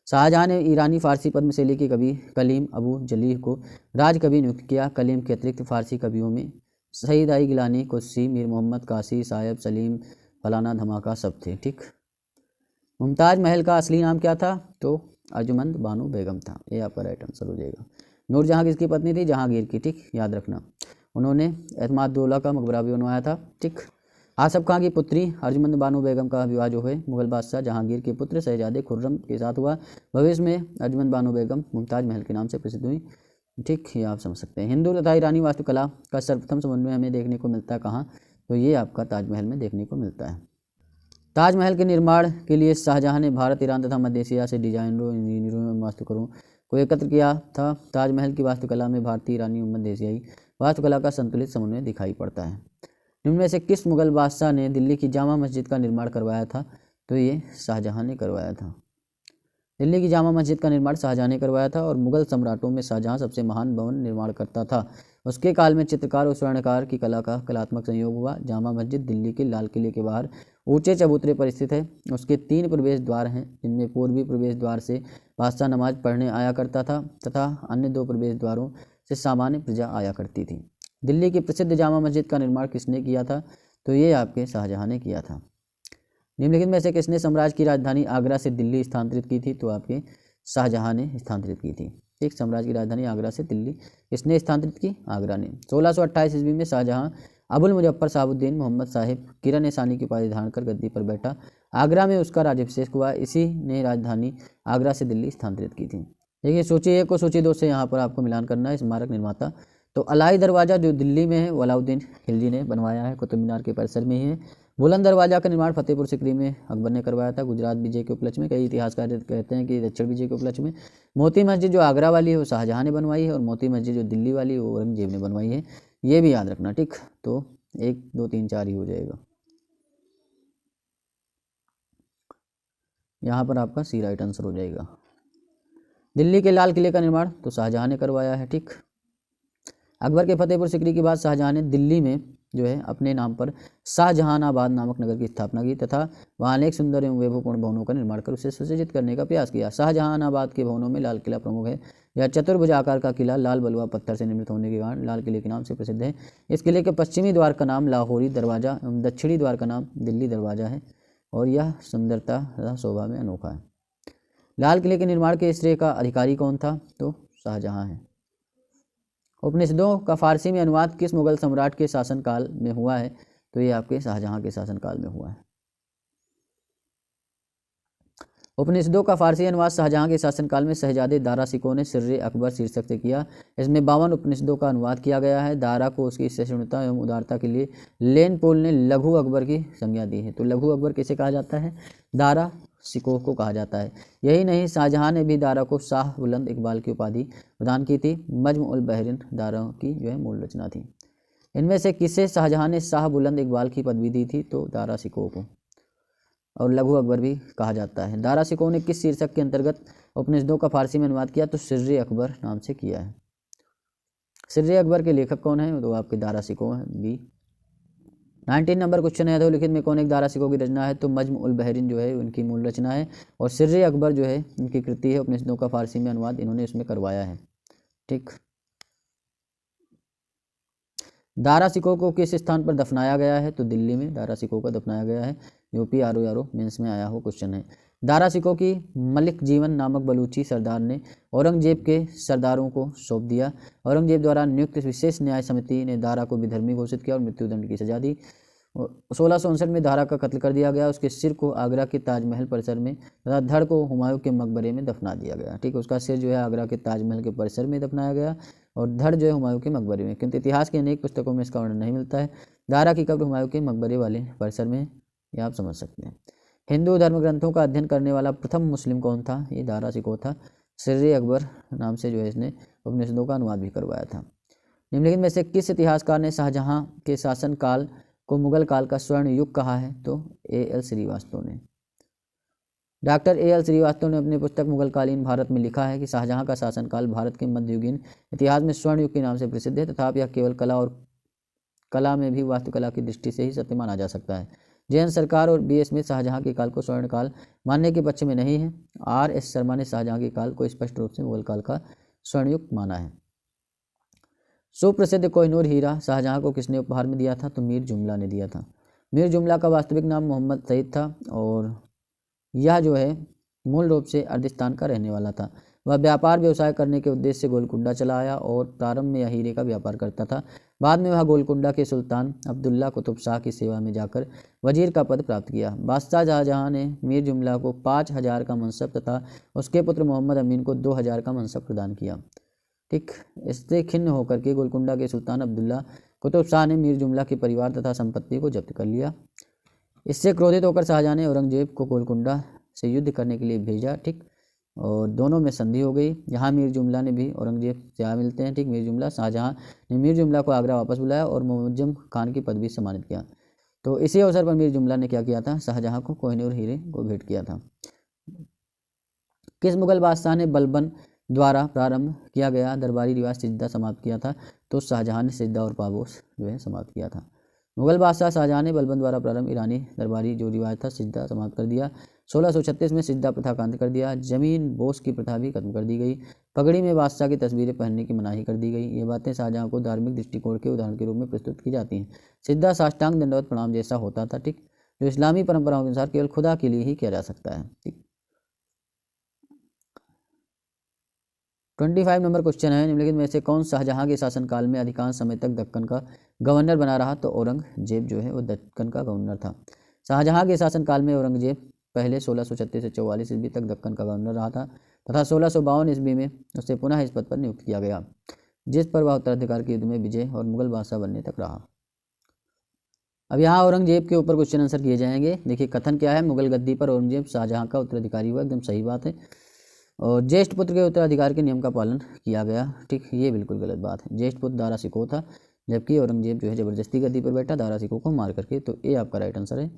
शाहजहाँ ने ईरानी फारसी पद्मशैली के कवि कलीम अबू जलीह को राजकवि नियुक्त किया। कलीम के अतिरिक्त फारसी कवियों में सईद आई गिलानी, कुस्सी, मीर मोहम्मद कासी, सायब, सलीम, फलाना, धमाका सब थे, ठीक। मुमताज महल का असली नाम क्या था? तो अर्जुमंद बानो बेगम था, ये आपका राइट आंसर हो जाएगा। नूरजहाँ किसकी पत्नी थी? जहांगीर की, ठीक, याद रखना। उन्होंने एतमाद-उद-दौला का मकबरा भी बनवाया था, ठीक। आसफ खां की पुत्री अर्जुमंद बानो बेगम का विवाह जो है मुगल बादशाह जहांगीर के पुत्र शहजादे खुर्रम के साथ हुआ। भविष्य में अर्जुमंद बानो बेगम मुमताज महल के नाम से प्रसिद्ध हुई, ठीक, ये आप समझ सकते हैं। हिंदू तथा ईरानी वास्तुकला का सर्वप्रथम समन्वय हमें देखने को मिलता है कहाँ? तो ये आपका ताजमहल में देखने को मिलता है। ताजमहल के निर्माण के लिए शाहजहां ने भारत, ईरान तथा मध्य एशिया से डिजाइनरों, इंजीनियरों एवं वास्तुकारों को एकत्र किया था। ताजमहल की वास्तुकला में भारतीय, ईरानी और मध्य एशियाई वास्तुकला का संतुलित समन्वय दिखाई पड़ता है। निम्न में से किस मुगल बादशाह ने दिल्ली की जामा मस्जिद का निर्माण करवाया था? तो ये शाहजहां ने करवाया था। दिल्ली की जामा मस्जिद का निर्माण शाहजहां ने करवाया था और मुगल सम्राटों में शाहजहां सबसे महान भवन निर्माण करता था। उसके काल में चित्रकार और स्वर्णकार की कला का कलात्मक संयोग हुआ। जामा मस्जिद दिल्ली के लाल किले के बाहर ऊंचे चबूतरे पर स्थित है। उसके 3 प्रवेश द्वार हैं, जिनमें पूर्वी प्रवेश द्वार से बादशाह नमाज पढ़ने आया करता था तथा अन्य 2 प्रवेश द्वारों से सामान्य प्रजा आया करती थी। दिल्ली की प्रसिद्ध जामा मस्जिद का निर्माण किसने किया था? तो ये आपके शाहजहां ने किया था। निम्नलिखित में से किसने साम्राज्य की राजधानी आगरा से दिल्ली स्थानांतरित की थी? तो आपके शाहजहां ने स्थानांतरित की थी। एक साम्राज्य की राजधानी आगरा से दिल्ली किसने स्थानांतरित की? आगरा ने। 1628 ईस्वी में शाहजहां अबुल मुजफ्फर शहाबुद्दीन मोहम्मद साहिब किरण ए सानी की उपाधि धारण कर गद्दी पर बैठा। आगरा में उसका राज्याभिषेक हुआ। इसी ने राजधानी आगरा से दिल्ली स्थानांतरित की थी। देखिए सूची 1 को सूची 2 से यहाँ पर आपको मिलान करना है। स्मारक निर्माता तो अलाई दरवाज़ा जो दिल्ली में है वो अलाउद्दीन खिलजी ने बनवाया है, कुतुब मीनार के परिसर में ही है। बुलंद दरवाज़ा का निर्माण फतेहपुर सिकरी में अकबर ने करवाया था, गुजरात विजय के उपलक्ष्य में। कई इतिहासकार कहते हैं कि दक्षिण विजय के उपलक्ष्य में। मोती मस्जिद जो आगरा वाली है वो शाहजहां ने बनवाई है और मोती मस्जिद जो दिल्ली वाली है वो औरंगजेब ने बनवाई है। ये भी याद रखना, ठीक। तो 1 2 3 4 ही हो जाएगा। यहाँ पर आपका सी राइट आंसर हो जाएगा। दिल्ली के लाल किले का निर्माण तो शाहजहां ने करवाया है, ठीक। अकबर के फतेहपुर सिकरी के बाद शाहजहां ने दिल्ली में जो है अपने नाम पर शाहजहानाबाद नामक नगर की स्थापना की तथा वहाँ अनेक सुंदर एवं वैभवपूर्ण भवनों का निर्माण कर उसे सुसज्जित करने का प्रयास किया। शाहजहानाबाद के भवनों में लाल किला प्रमुख है। यह चतुर्भुज आकार का किला लाल बलुआ पत्थर से निर्मित होने के कारण लाल किले के नाम से प्रसिद्ध है। इस किले के पश्चिमी द्वार का नाम लाहौरी दरवाज़ा एवं दक्षिणी द्वार का नाम दिल्ली दरवाज़ा है और यह सुंदरता तथा शोभा में अनोखा है। लाल किले के निर्माण के श्रेय का अधिकारी कौन था? तो शाहजहां है। उपनिषदों का फारसी में अनुवाद किस मुगल सम्राट के शासनकाल में हुआ है? तो ये आपके शाहजहां के शासनकाल में हुआ है। उपनिषदों का फारसी अनुवाद शाहजहां के शासनकाल में शहजादे दारा शिकोह ने सिर्रे अकबर शीर्षक से किया। इसमें 52 उपनिषदों का अनुवाद किया गया है। दारा को उसकी सहिष्णुता एवं उदारता के लिए लेन पोल ने लघु अकबर की संज्ञा दी है। तो लघु अकबर किसे कहा जाता है? दारा शिकोह को कहा जाता है। यही नहीं, शाहजहां ने भी दारा को शाह बुलंद इकबाल की उपाधि प्रदान की थी। नज्म उल बहरीन दारा की जो है मूल रचना थी। इनमें से किसे शाहजहां ने शाह बुलंद इकबाल की पदवी दी थी? तो दारा शिकोह को। और लघु अकबर भी कहा जाता है। दारा शिकोह ने किस शीर्षक के अंतर्गत उपनिषदों का फारसी में अनुवाद किया? तो सिर्रे अकबर नाम से किया है। सिर्रे अकबर के लेखक कौन है? तो आपके दारा शिकोह है, बी। 19 नंबर क्वेश्चन है, अधोलिखित में कौन एक दारा शिकोह की रचना है? तो नज्म उल बहरीन जो है उनकी मूल रचना है और सिर्रे अकबर जो है इनकी कृति है। उपनिषदों का फारसी में अनुवाद इन्होंने इसमें करवाया है, ठीक। दारा शिकोह को किस स्थान पर दफनाया गया है? तो दिल्ली में दारा शिकोह को दफनाया गया है। यूपी आरओ मेंस में आया हो क्वेश्चन है। दारा शिकोह की मलिक जीवन नामक बलूची सरदार ने औरंगजेब के सरदारों को सौंप दिया। औरंगजेब द्वारा नियुक्त विशेष न्याय समिति ने दारा को विधर्मी घोषित किया और मृत्युदंड की सजा दी। 1659 में दारा का कत्ल कर दिया गया। उसके सिर को आगरा के ताजमहल परिसर में तथा धड़ को हुमायूं के मकबरे में दफना दिया गया, ठीक। उसका सिर जो है आगरा के ताजमहल के परिसर में दफनाया गया और धड़ जो है हुमायूं के मकबरे में, किंतु इतिहास की अनेक पुस्तकों में इसका वर्णन नहीं मिलता है। दारा की कब्र हुमायूं के मकबरे वाले परिसर में, ये आप समझ सकते हैं। हिंदू धर्म ग्रंथों का अध्ययन करने वाला प्रथम मुस्लिम कौन था? ये दारा शिकोह था। सिर्रे अकबर नाम से जो है इसने उपनिषदों का अनुवाद भी करवाया था। निम्नलिखित में से किस इतिहासकार ने शाहजहां के शासनकाल को मुगल काल का स्वर्ण युग कहा है? तो A.L. श्रीवास्तव ने। Doctor A.L. श्रीवास्तव ने अपनी पुस्तक मुगलकालीन भारत में लिखा है कि शाहजहां का शासनकाल भारत के मध्ययुगीन इतिहास में स्वर्ण युग के नाम से प्रसिद्ध है, तथापि यह केवल कला में भी वास्तुकला की दृष्टि से ही सत्य माना जा सकता है। जैन सरकार और B.S. स्मिथ शाहजहां के काल को स्वर्ण काल मानने के पक्ष में नहीं है। R.S. शर्मा ने शाहजहां के काल को स्पष्ट रूप से मुगल काल का स्वर्ण युग माना है। सुप्रसिद्ध कोहिनूर हीरा शाहजहां को किसने उपहार में दिया था? तो मीर जुमला ने दिया था। मीर जुमला का वास्तविक नाम मोहम्मद सईद था और यह जो है मूल रूप से अर्दिस्तान का रहने वाला था। वह व्यापार व्यवसाय करने के उद्देश्य से गोलकुंडा चला आया और प्रारंभ में यह हीरे का व्यापार करता था। बाद में वह गोलकुंडा के सुल्तान अब्दुल्ला कुतुब शाह की सेवा में जाकर वजीर का पद प्राप्त किया। बादशाह शाहजहां ने मीर जुमला को 5000 का मनसब तथा उसके पुत्र मोहम्मद अमीन को 2000 का मनसब प्रदान किया, ठीक। इससे खिन्न होकर के गोलकुंडा के सुल्तान अब्दुल्ला कुतुब शाह ने मीर जुमला के परिवार तथा संपत्ति को जब्त कर लिया। इससे क्रोधित होकर शाहजहां ने औरंगजेब को गोलकुंडा से युद्ध करने के लिए भेजा, ठीक। और दोनों में संधि हो गई। यहाँ मीर जुमला ने भी औरंगजेब से आ मिलते हैं, ठीक। मीर जुमला, शाहजहां ने मीर जुमला को आगरा वापस बुलाया और मुअज्जम खान की पदवी सम्मानित किया। तो इसी अवसर पर मीर जुमला ने क्या किया था, शाहजहां को कोहिनूर हीरे को भेंट किया था। किस मुगल बादशाह ने बलबन द्वारा प्रारंभ किया गया दरबारी रिवाज सिजदा समाप्त किया था, तो शाहजहां ने सिजदा और पाबोस जो है समाप्त किया था। मुगल बादशाह शाहजहां ने बलबन द्वारा प्रारंभ ईरानी दरबारी जो रिवाज था सिजदा समाप्त कर दिया। 1636 में सिजदा प्रथा का अंत कर दिया। जमीन बोस की प्रथा भी खत्म कर दी गई। पगड़ी में बादशाह की तस्वीरें पहनने की मनाही कर दी गई। ये बातें शाहजहां को धार्मिक दृष्टिकोण के उदाहरण के रूप में प्रस्तुत की जाती हैं। सिजदा साष्टांग दंडवत प्रणाम जैसा होता था, ठीक, जो इस्लामी परंपराओं के अनुसार केवल खुदा के लिए ही किया जा सकता है, ठीक। 25 नंबर क्वेश्चन है, निम्नलिखित में से कौन शाहजहां के शासनकाल में अधिकांश समय तक दक्कन का गवर्नर बना रहा, तो औरंगजेब जो है वो दक्कन का गवर्नर था। शाहजहां के शासनकाल में औरंगजेब पहले 1636 से 44 ईस्वी तक दक्कन का गवर्नर रहा था तथा 1652 ईस्वी में उसे पुनः इस पद पर नियुक्त किया गया, जिस पर वह उत्तराधिकार के युद्ध में विजय और मुगल बादशाह बनने तक रहा। अब यहाँ औरंगजेब के ऊपर क्वेश्चन आंसर किए जाएंगे। देखिए कथन क्या है, मुगल गद्दी पर औरंगजेब शाहजहां का उत्तराधिकारी हुआ, एकदम सही बात है। और ज्येष्ठ पुत्र के उत्तराधिकार के नियम का पालन किया गया, ठीक, ये बिल्कुल गलत बात है। ज्येष्ठ पुत्र दारा सिकोह था, जबकि औरंगजेब जो है जबरदस्ती गद्दी पर बैठा दारा सिकोह को मार करके। तो ये आपका राइट आंसर है,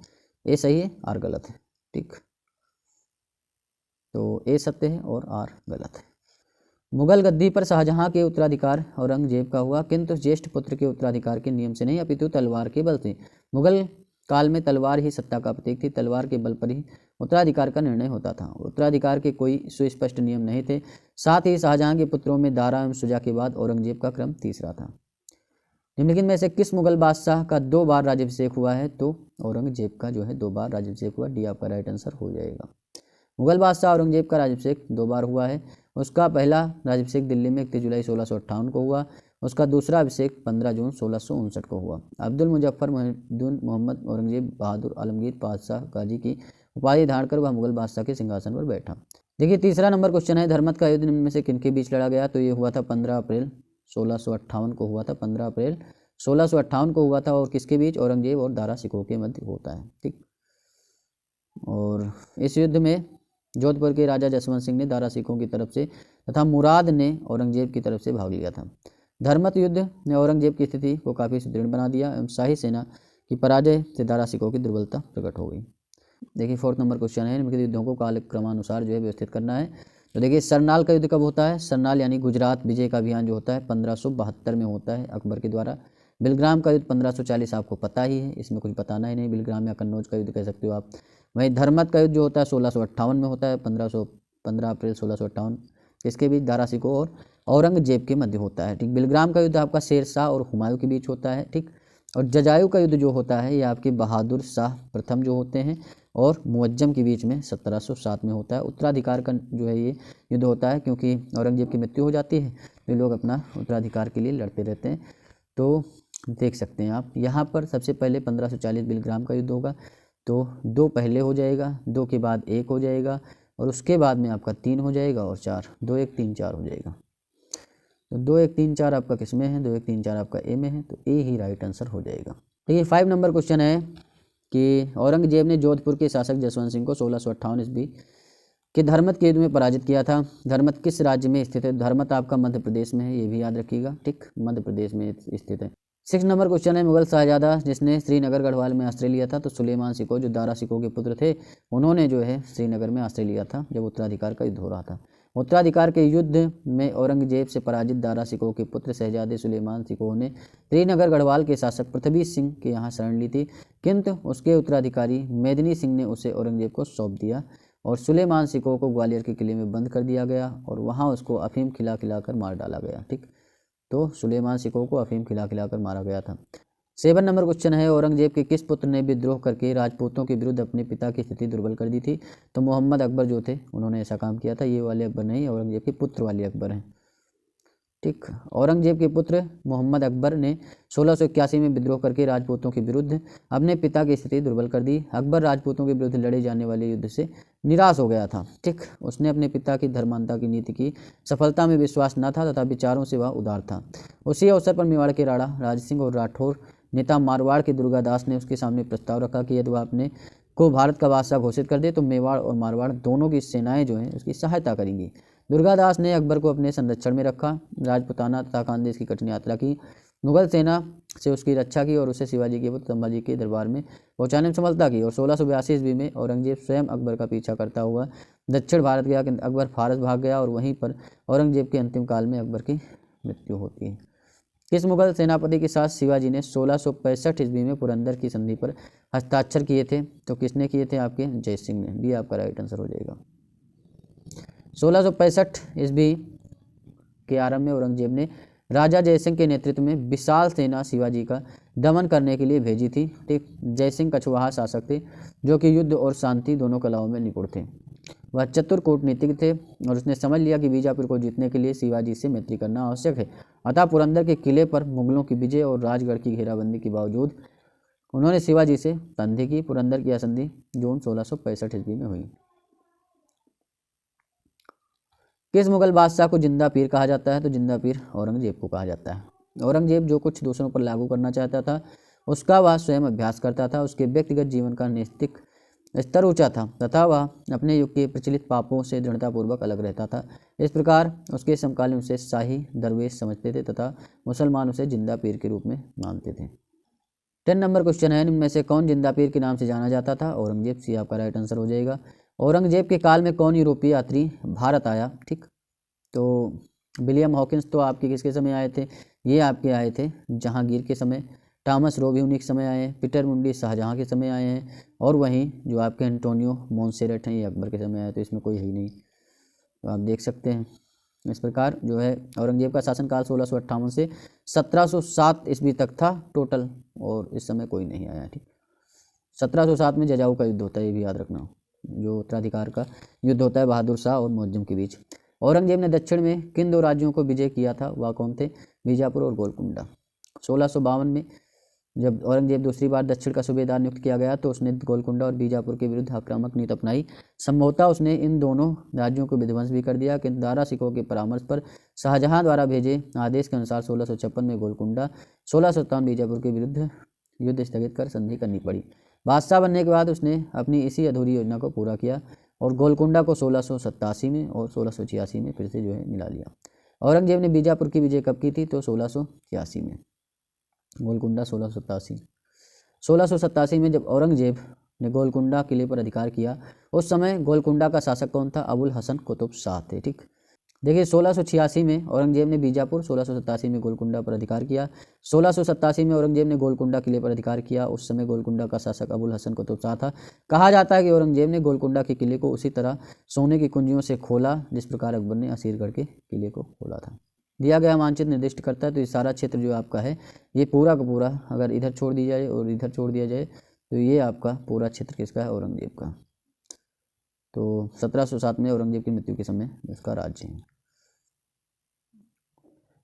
ए सही है, आर गलत है, ठीक। तो ए सत्य है और आर गलत है। मुगल गद्दी पर शाहजहां के उत्तराधिकार औरंगजेब का हुआ, किंतु ज्येष्ठ पुत्र के उत्तराधिकार के नियम से नहीं अपितु तलवार के बल से। मुगल काल में तलवार ही सत्ता का प्रतीक थी, तलवार के बल पर ही उत्तराधिकार का निर्णय होता था। उत्तराधिकार के कोई सुस्पष्ट नियम नहीं थे। साथ ही शाहजहां के पुत्रों में दारा एवं शुजा के बाद औरंगजेब का क्रम तीसरा था। निम्नलिखित में से किस मुगल बादशाह का 2 बार राज्याभिषेक हुआ है, तो औरंगजेब का जो है 2 बार राज्याभिषेक हुआ, डी आपका राइट आंसर हो जाएगा। मुगल बादशाह औरंगजेब का राज्याभिषेक 2 बार हुआ है। उसका पहला राज्याभिषेक दिल्ली में 31 जुलाई 1658 को हुआ। उसका दूसरा अभिषेक 15 जून 1659 को हुआ। अब्दुल मुजफ्फर मुहिद्दीन मोहम्मद औरंगजेब बहादुर आलमगीर पातशाह गाजी की उपाधि धारण कर वह मुगल बादशाह के सिंहासन पर बैठा। देखिए तीसरा नंबर क्वेश्चन है, धर्मत का युद्ध निम्न में से किनके बीच लड़ा गया, तो ये हुआ था 15 अप्रैल 1658 को हुआ था। 15 अप्रैल 1658 को हुआ था और किसके बीच, औरंगजेब और दारा सिकोह के मध्य होता है, ठीक। और इस युद्ध में जोधपुर के राजा जसवंत सिंह ने दारा सिकोह की तरफ से तथा मुराद ने औरंगजेब की तरफ से भाग लिया था। धर्मत युद्ध ने औरंगजेब की स्थिति को काफ़ी सुदृढ़ बना दिया एवं शाही सेना की पराजय से दारा सिकोह की दुर्बलता प्रकट हो गई। देखिए 4th नंबर क्वेश्चन है, निम्नलिखित युद्धों को कालक्रमानुसार जो है व्यवस्थित करना है। तो देखिए सरनाल का युद्ध कब होता है, सरनाल यानी गुजरात विजय का अभियान जो होता है 1572 में होता है अकबर के द्वारा। बिलग्राम का युद्ध 1540 आपको पता ही है, इसमें कुछ बताना ही नहीं, बिलग्राम या कन्नौज का युद्ध कह सकते हो आप। वहीं धर्मत का युद्ध जो होता है 1658 में होता है, 15 अप्रैल 1658, इसके बीच दारा सिकोह और औरंगजेब के मध्य होता है, ठीक। बिलग्राम का युद्ध आपका शेर शाह और हुमायूं के बीच होता है, ठीक। और जजायू का युद्ध जो होता है ये आपके बहादुर शाह प्रथम जो होते हैं और मुअज्जम के बीच में 1707 में होता है। उत्तराधिकार का जो है ये युद्ध होता है, क्योंकि औरंगजेब की मृत्यु हो जाती है तो लोग अपना उत्तराधिकार के लिए लड़ते रहते हैं। तो देख सकते हैं आप यहाँ पर सबसे पहले 1540 बिलग्राम का युद्ध होगा, तो 2 पहले हो जाएगा, 2 के बाद 1 हो जाएगा और उसके बाद में आपका 3 हो जाएगा और 4, 2 1 3 4 हो जाएगा। तो 2 1 3 4 आपका किस में है, 2 1 3 4 आपका ए में है, तो ए ही राइट आंसर हो जाएगा। तो ये 5 नंबर क्वेश्चन है कि औरंगजेब ने जोधपुर के शासक जसवंत सिंह को 1658 ईस्वी के धर्मत के युद्ध में पराजित किया था। धर्मत किस राज्य में स्थित है, धर्मत आपका मध्य प्रदेश में है, ये भी याद रखिएगा, ठीक, मध्य प्रदेश में स्थित है। 6 नंबर क्वेश्चन है, मुगल शाहजादा जिसने श्रीनगर गढ़वाल में आश्रय लिया था, तो सुलेमान सिकोह जो दारा सिकोह के पुत्र थे उन्होंने जो है श्रीनगर में आश्रय लिया था जब उत्तराधिकार का युद्ध हो रहा था। उत्तराधिकार के युद्ध में औरंगजेब से पराजित दारा सिकोह के पुत्र शहजादे सुलेमान सिकोह ने श्रीनगर गढ़वाल के शासक पृथ्वी सिंह के यहाँ शरण ली थी, किंतु उसके उत्तराधिकारी मेदिनी सिंह ने उसे औरंगजेब को सौंप दिया और सुलेमान सिकोह को ग्वालियर के किले में बंद कर दिया गया और वहाँ उसको अफीम खिलाकर मार डाला गया, ठीक। तो सुलेमान सिकोह को अफीम खिलाकर मारा गया था। 7 नंबर क्वेश्चन है, औरंगजेब के किस पुत्र ने विद्रोह करके राजपूतों के विरुद्ध अपने पिता की स्थिति दुर्बल कर दी थी, तो मोहम्मद अकबर जो थे उन्होंने ऐसा काम किया था। ये वाले अकबर नहीं, औरंगजेब के पुत्र वाले अकबर हैं, ठीक। औरंगजेब के पुत्र मोहम्मद अकबर ने 1681 में विद्रोह करके राजपूतों के विरुद्ध अपने पिता की स्थिति दुर्बल कर दी। अकबर राजपूतों के विरुद्ध लड़े जाने वाले युद्ध से निराश हो गया था, ठीक। उसने अपने पिता की धर्मांता की नीति की सफलता में विश्वास न था तथा विचारों से वह उदार था। उसी अवसर पर मेवाड़ के राणा राज सिंह और राठौर नेता मारवाड़ के दुर्गादास ने उसके सामने प्रस्ताव रखा कि यदि वह अपने को भारत का बादशाह घोषित कर दे तो मेवाड़ और मारवाड़ दोनों की सेनाएं जो हैं उसकी सहायता करेंगी। दुर्गादास ने अकबर को अपने संरक्षण में रखा, राजपुताना तथा खानदेश की कठिन यात्रा की, मुगल सेना से उसकी रक्षा की और उसे शिवाजी के पुत्र संभाजी के दरबार में पहुंचाने में सफलता की। और 1682 ईस्वी में औरंगजेब स्वयं अकबर का पीछा करता हुआ दक्षिण भारत गया, किंतु अकबर फारस भाग गया और वहीं पर औरंगजेब के अंतिम काल में अकबर की मृत्यु होती है। किस मुगल सेनापति के साथ शिवाजी ने 1665 ईस्वी में पुरंदर की संधि पर हस्ताक्षर किए थे? तो किसने किए थे? आपके जय सिंह ने। भी आपका राइट आंसर हो जाएगा। 1665 ईस्वी के आरंभ में औरंगजेब ने राजा जयसिंह के नेतृत्व में विशाल सेना शिवाजी का दमन करने के लिए भेजी थी। ठीक, जयसिंह कछवाहा शासक थे जो कि युद्ध और शांति दोनों कलाओं में निपुण थे। वह चतुर कूटनीतिक थे और उसने समझ लिया कि बीजापुर को जीतने के लिए शिवाजी से मैत्री करना आवश्यक है। अतः पुरंदर के किले पर मुगलों की विजय और राजगढ़ की घेराबंदी के बावजूद उन्होंने शिवाजी से संधि की। पुरंदर की संधि जून 1665 ईस्वी में हुई। किस मुगल बादशाह को जिंदा पीर कहा जाता है? तो जिंदा पीर औरंगजेब को कहा जाता है। औरंगजेब जो कुछ दूसरों पर लागू करना चाहता था उसका वह स्वयं अभ्यास करता था। उसके व्यक्तिगत जीवन का नैतिक स्तर ऊंचा था तथा वह अपने युग के प्रचलित पापों से दृढ़तापूर्वक अलग रहता था। इस प्रकार उसके समकालीन उसे शाही दरवेश समझते थे तथा मुसलमान उसे जिंदा पीर के रूप में मानते थे। 10 नंबर क्वेश्चन है, इनमें से कौन जिंदा पीर के नाम से जाना जाता था? औरंगजेब। सी आपका राइट आंसर हो जाएगा। औरंगजेब के काल में कौन यूरोपीय यात्री भारत आया? ठीक, तो विलियम हॉकिंस तो आपके किसके समय आए थे? ये आपके आए थे जहांगीर के समय। टॉमस रो भी उन्हीं के समय आए हैं। पीटर मुंडी शाहजहां के समय आए हैं। और वहीं जो आपके एंटोनियो मोंसेरेट हैं ये अकबर के समय आए, तो इसमें कोई है ही नहीं, तो आप देख सकते हैं। इस प्रकार जो है औरंगजेब का शासनकाल 1658 से 1707 ईस्वी तक था टोटल, और इस समय कोई नहीं आया। ठीक, 1707 में जजाऊ का युद्ध होता है, ये भी याद रखना, जो उत्तराधिकार का युद्ध होता है बहादुर शाह और मुअज्जम के बीच। औरंगजेब ने दक्षिण में किन दो राज्यों को विजय किया था? वह कौन थे? बीजापुर और गोलकुंडा। 1652 में जब औरंगजेब दूसरी बार दक्षिण का सूबेदार नियुक्त किया गया तो उसने गोलकुंडा और बीजापुर के विरुद्ध आक्रामक नीति अपनाई। संभवतः उसने इन दोनों राज्यों को विध्वंस भी कर दिया, किंतु दारा सिकों के परामर्श पर शाहजहां द्वारा भेजे आदेश के अनुसार 1656 में गोलकुंडा, 1657 बीजापुर के विरुद्ध युद्ध स्थगित कर संधि करनी पड़ी। बादशाह बनने के बाद उसने अपनी इसी अधूरी योजना को पूरा किया और गोलकुंडा को 1687 में और 1686 में फिर से जो है मिला लिया। औरंगजेब ने बीजापुर की विजय कब की थी? तो 1686 में। गोलकुंडा 1687 में जब औरंगजेब ने गोलकुंडा किले पर अधिकार किया, उस समय गोलकुंडा का शासक कौन था? अबुल हसन कुतुब शाह थे। ठीक, देखिए 1686 में औरंगजेब ने बीजापुर, 1687 में गोलकुंडा पर अधिकार किया। 1687 में औरंगजेब ने गोलकुंडा किले पर अधिकार किया, उस समय गोलकुंडा का शासक अबुल हसन कुतुब शाह था। कहा जाता है कि औरंगजेब ने गोलकुंडा के किले को उसी तरह सोने की कुंजियों से खोला जिस प्रकार अकबर ने असीरगढ़ के किले को खोला था। दिया गया मानचित्र निर्दिष्ट करता है, तो ये सारा क्षेत्र जो आपका है ये पूरा का पूरा अगर इधर छोड़ दिया जाए और इधर छोड़ दिया जाए तो ये आपका पूरा क्षेत्र किसका है? औरंगजेब का। तो 1707 में औरंगजेब की मृत्यु के समय इसका राज्य है।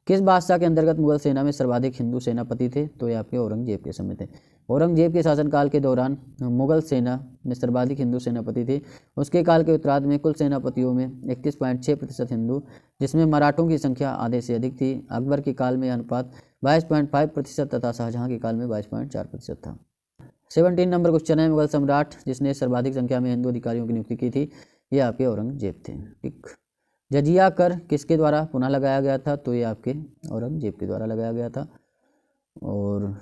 किस बादशाह के अंतर्गत मुगल सेना में सर्वाधिक हिंदू सेनापति थे? तो ये आपके औरंगजेब के समय थे। औरंगजेब के शासनकाल के दौरान मुगल सेना में सर्वाधिक हिंदू सेनापति थे। उसके काल के उत्तरार्ध में कुल सेनापतियों में 31.6% हिंदू, जिसमें मराठों की संख्या आधे से अधिक थी। अकबर के काल में अनुपात 22.5% तथा शाहजहां के काल में 22.4% था। 17 नंबर क्वेश्चन है, मुगल सम्राट जिसने सर्वाधिक संख्या में हिंदू अधिकारियों की नियुक्ति की थी? ये आपके औरंगजेब थे। ठीक, जजिया कर किसके द्वारा पुनः लगाया गया था? तो ये आपके औरंगजेब के द्वारा लगाया गया था। और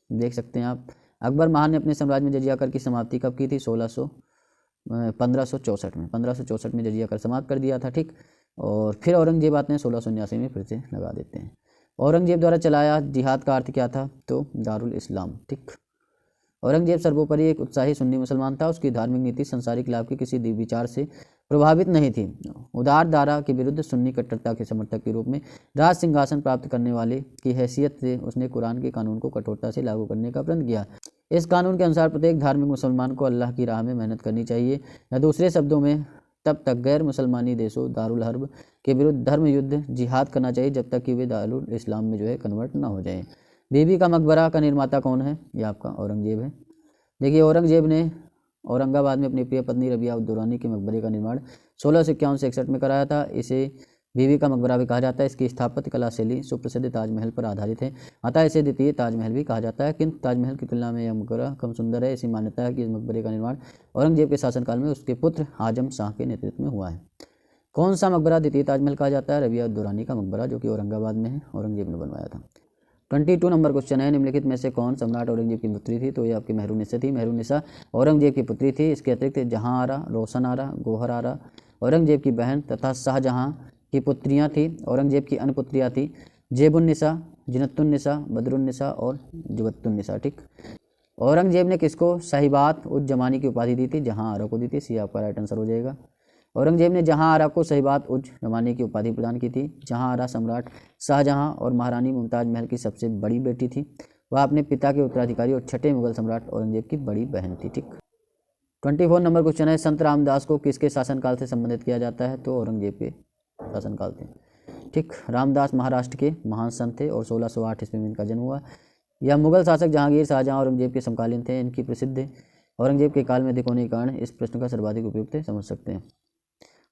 देख सकते हैं आप, अकबर महान ने अपने साम्राज्य में जजिया कर की समाप्ति कब की थी? 1564 में। 1564 में जजिया कर समाप्त कर दिया था। ठीक, और फिर औरंगजेब आते हैं 1679 में फिर से लगा देते हैं। औरंगजेब द्वारा चलाया जिहाद का अर्थ क्या था? तो दारुल इस्लाम। ठीक, औरंगजेब सर्वोपरि एक उत्साही सुन्नी मुसलमान था। उसकी धार्मिक नीति संसारिक लाभ के किसी विचार से प्रभावित नहीं थी। उदार धारा के विरुद्ध सुन्नी कट्टरता के समर्थक के रूप में राज सिंहासन प्राप्त करने वाले की हैसियत से उसने कुरान के कानून को कठोरता से लागू करने का प्रण किया। इस कानून के अनुसार प्रत्येक धार्मिक मुसलमान को अल्लाह की राह में मेहनत करनी चाहिए, या दूसरे शब्दों में तब तक गैर मुसलमानी देशों दारुल हर्ब के विरुद्ध धर्म युद्ध जिहाद करना चाहिए जब तक कि वे दारुल इस्लाम में जो है कन्वर्ट ना हो जाए। बीबी का मकबरा का निर्माता कौन है? ये आपका औरंगजेब है। देखिए औरंगजेब ने औरंगाबाद में अपनी प्रिय पत्नी रबिया उद दौरानी के मकबरे का निर्माण 1651 से 61 में कराया था। इसे बीबी का मकबरा भी कहा जाता है। इसकी स्थापत्य कला शैली सुप्रसिद्ध ताजमहल पर आधारित है, अतः इसे द्वितीय ताजमहल भी कहा जाता है। किंतु ताजमहल की तुलना में यह मकबरा कम सुंदर है। ऐसी मान्यता है कि इस मकबरे का निर्माण औरंगजेब के शासनकाल में उसके पुत्र आजम शाह के नेतृत्व में हुआ है। कौन सा मकबरा द्वितीय ताजमहल कहा जाता है? रबिया दुरानी का मकबरा, जो कि औरंगाबाद में है, औरंगजेब ने बनवाया था। 22 नंबर क्वेश्चन है, निम्नलिखित में से कौन सम्राट औरंगजेब की पुत्री थी? तो ये आपकी मेहरुन्निसा थी। मेहरुन्निसा औरंगजेब की पुत्री थी। इसके अतिरिक्त जहां आरा, रोशन आरा, गोहर आरा औरंगजेब की बहन तथा शाहजहां की पुत्रियां थी। औरंगजेब की अन्य पुत्रियां थी जेबुन्निसा, जिनतुन्निसा, बदरुन्निसा और जुबतुन्निसा। ठीक। औरंगजेब ने किसको साहिबात उज जमानी की उपाधि दी थी? जहां आरा को दी थी। सी आपका राइट आंसर हो जाएगा। औरंगजेब ने जहां आरा को साहिबात उज जमानी की उपाधि प्रदान की थी। जहां आरा सम्राट शाहजहां और महारानी मुमताज महल की सबसे बड़ी बेटी थी। वह अपने पिता के उत्तराधिकारी और छठे मुगल सम्राट औरंगजेब की बड़ी बहन थी। ठीक। 24 नंबर क्वेश्चन है, संत रामदास को किसके शासनकाल से संबंधित किया जाता है? तो औरंगजेब के शासनकाल से। ठीक। रामदास महाराष्ट्र के महान संत थे और 1608 ईस्वी में इनका जन्म हुआ। यह मुगल शासक जहांगीर, शाहजहां और औरंगजेब के समकालीन थे। इनकी प्रसिद्ध औरंगजेब के काल में अधिक होने के कारण इस प्रश्न का सर्वाधिक उपयुक्त समझ सकते हैं।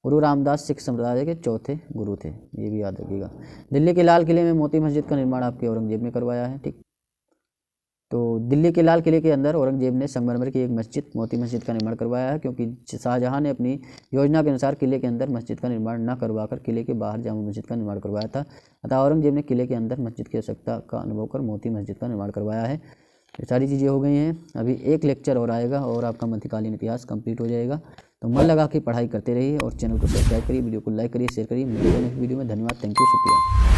गुरु रामदास सिख संप्रदाय के चौथे गुरु थे, ये भी याद रखिएगा। दिल्ली के लाल किले में मोती मस्जिद का निर्माण आपके औरंगजेब ने करवाया है। ठीक। तो दिल्ली के लाल किले के अंदर औरंगजेब ने संगमरमर की एक मस्जिद मोती मस्जिद का निर्माण करवाया है, क्योंकि शाहजहां ने अपनी योजना के अनुसार किले के अंदर मस्जिद का निर्माण न करवाकर किले के बाहर जामा मस्जिद का निर्माण करवाया था। अतः औरंगजेब ने किले के अंदर मस्जिद की आवश्यकता का अनुभव कर मोती मस्जिद का निर्माण करवाया है। ये सारी चीज़ें हो गई हैं। अभी एक लेक्चर और आएगा और आपका मध्यकालीन इतिहास कंप्लीट हो जाएगा। तो मन लगा के पढ़ाई करते रहिए और चैनल को सब्सक्राइब करिए, वीडियो को लाइक करिए, शेयर करिए। मिलते हैं नेक्स्ट वीडियो में। धन्यवाद, थैंक यू, शुक्रिया।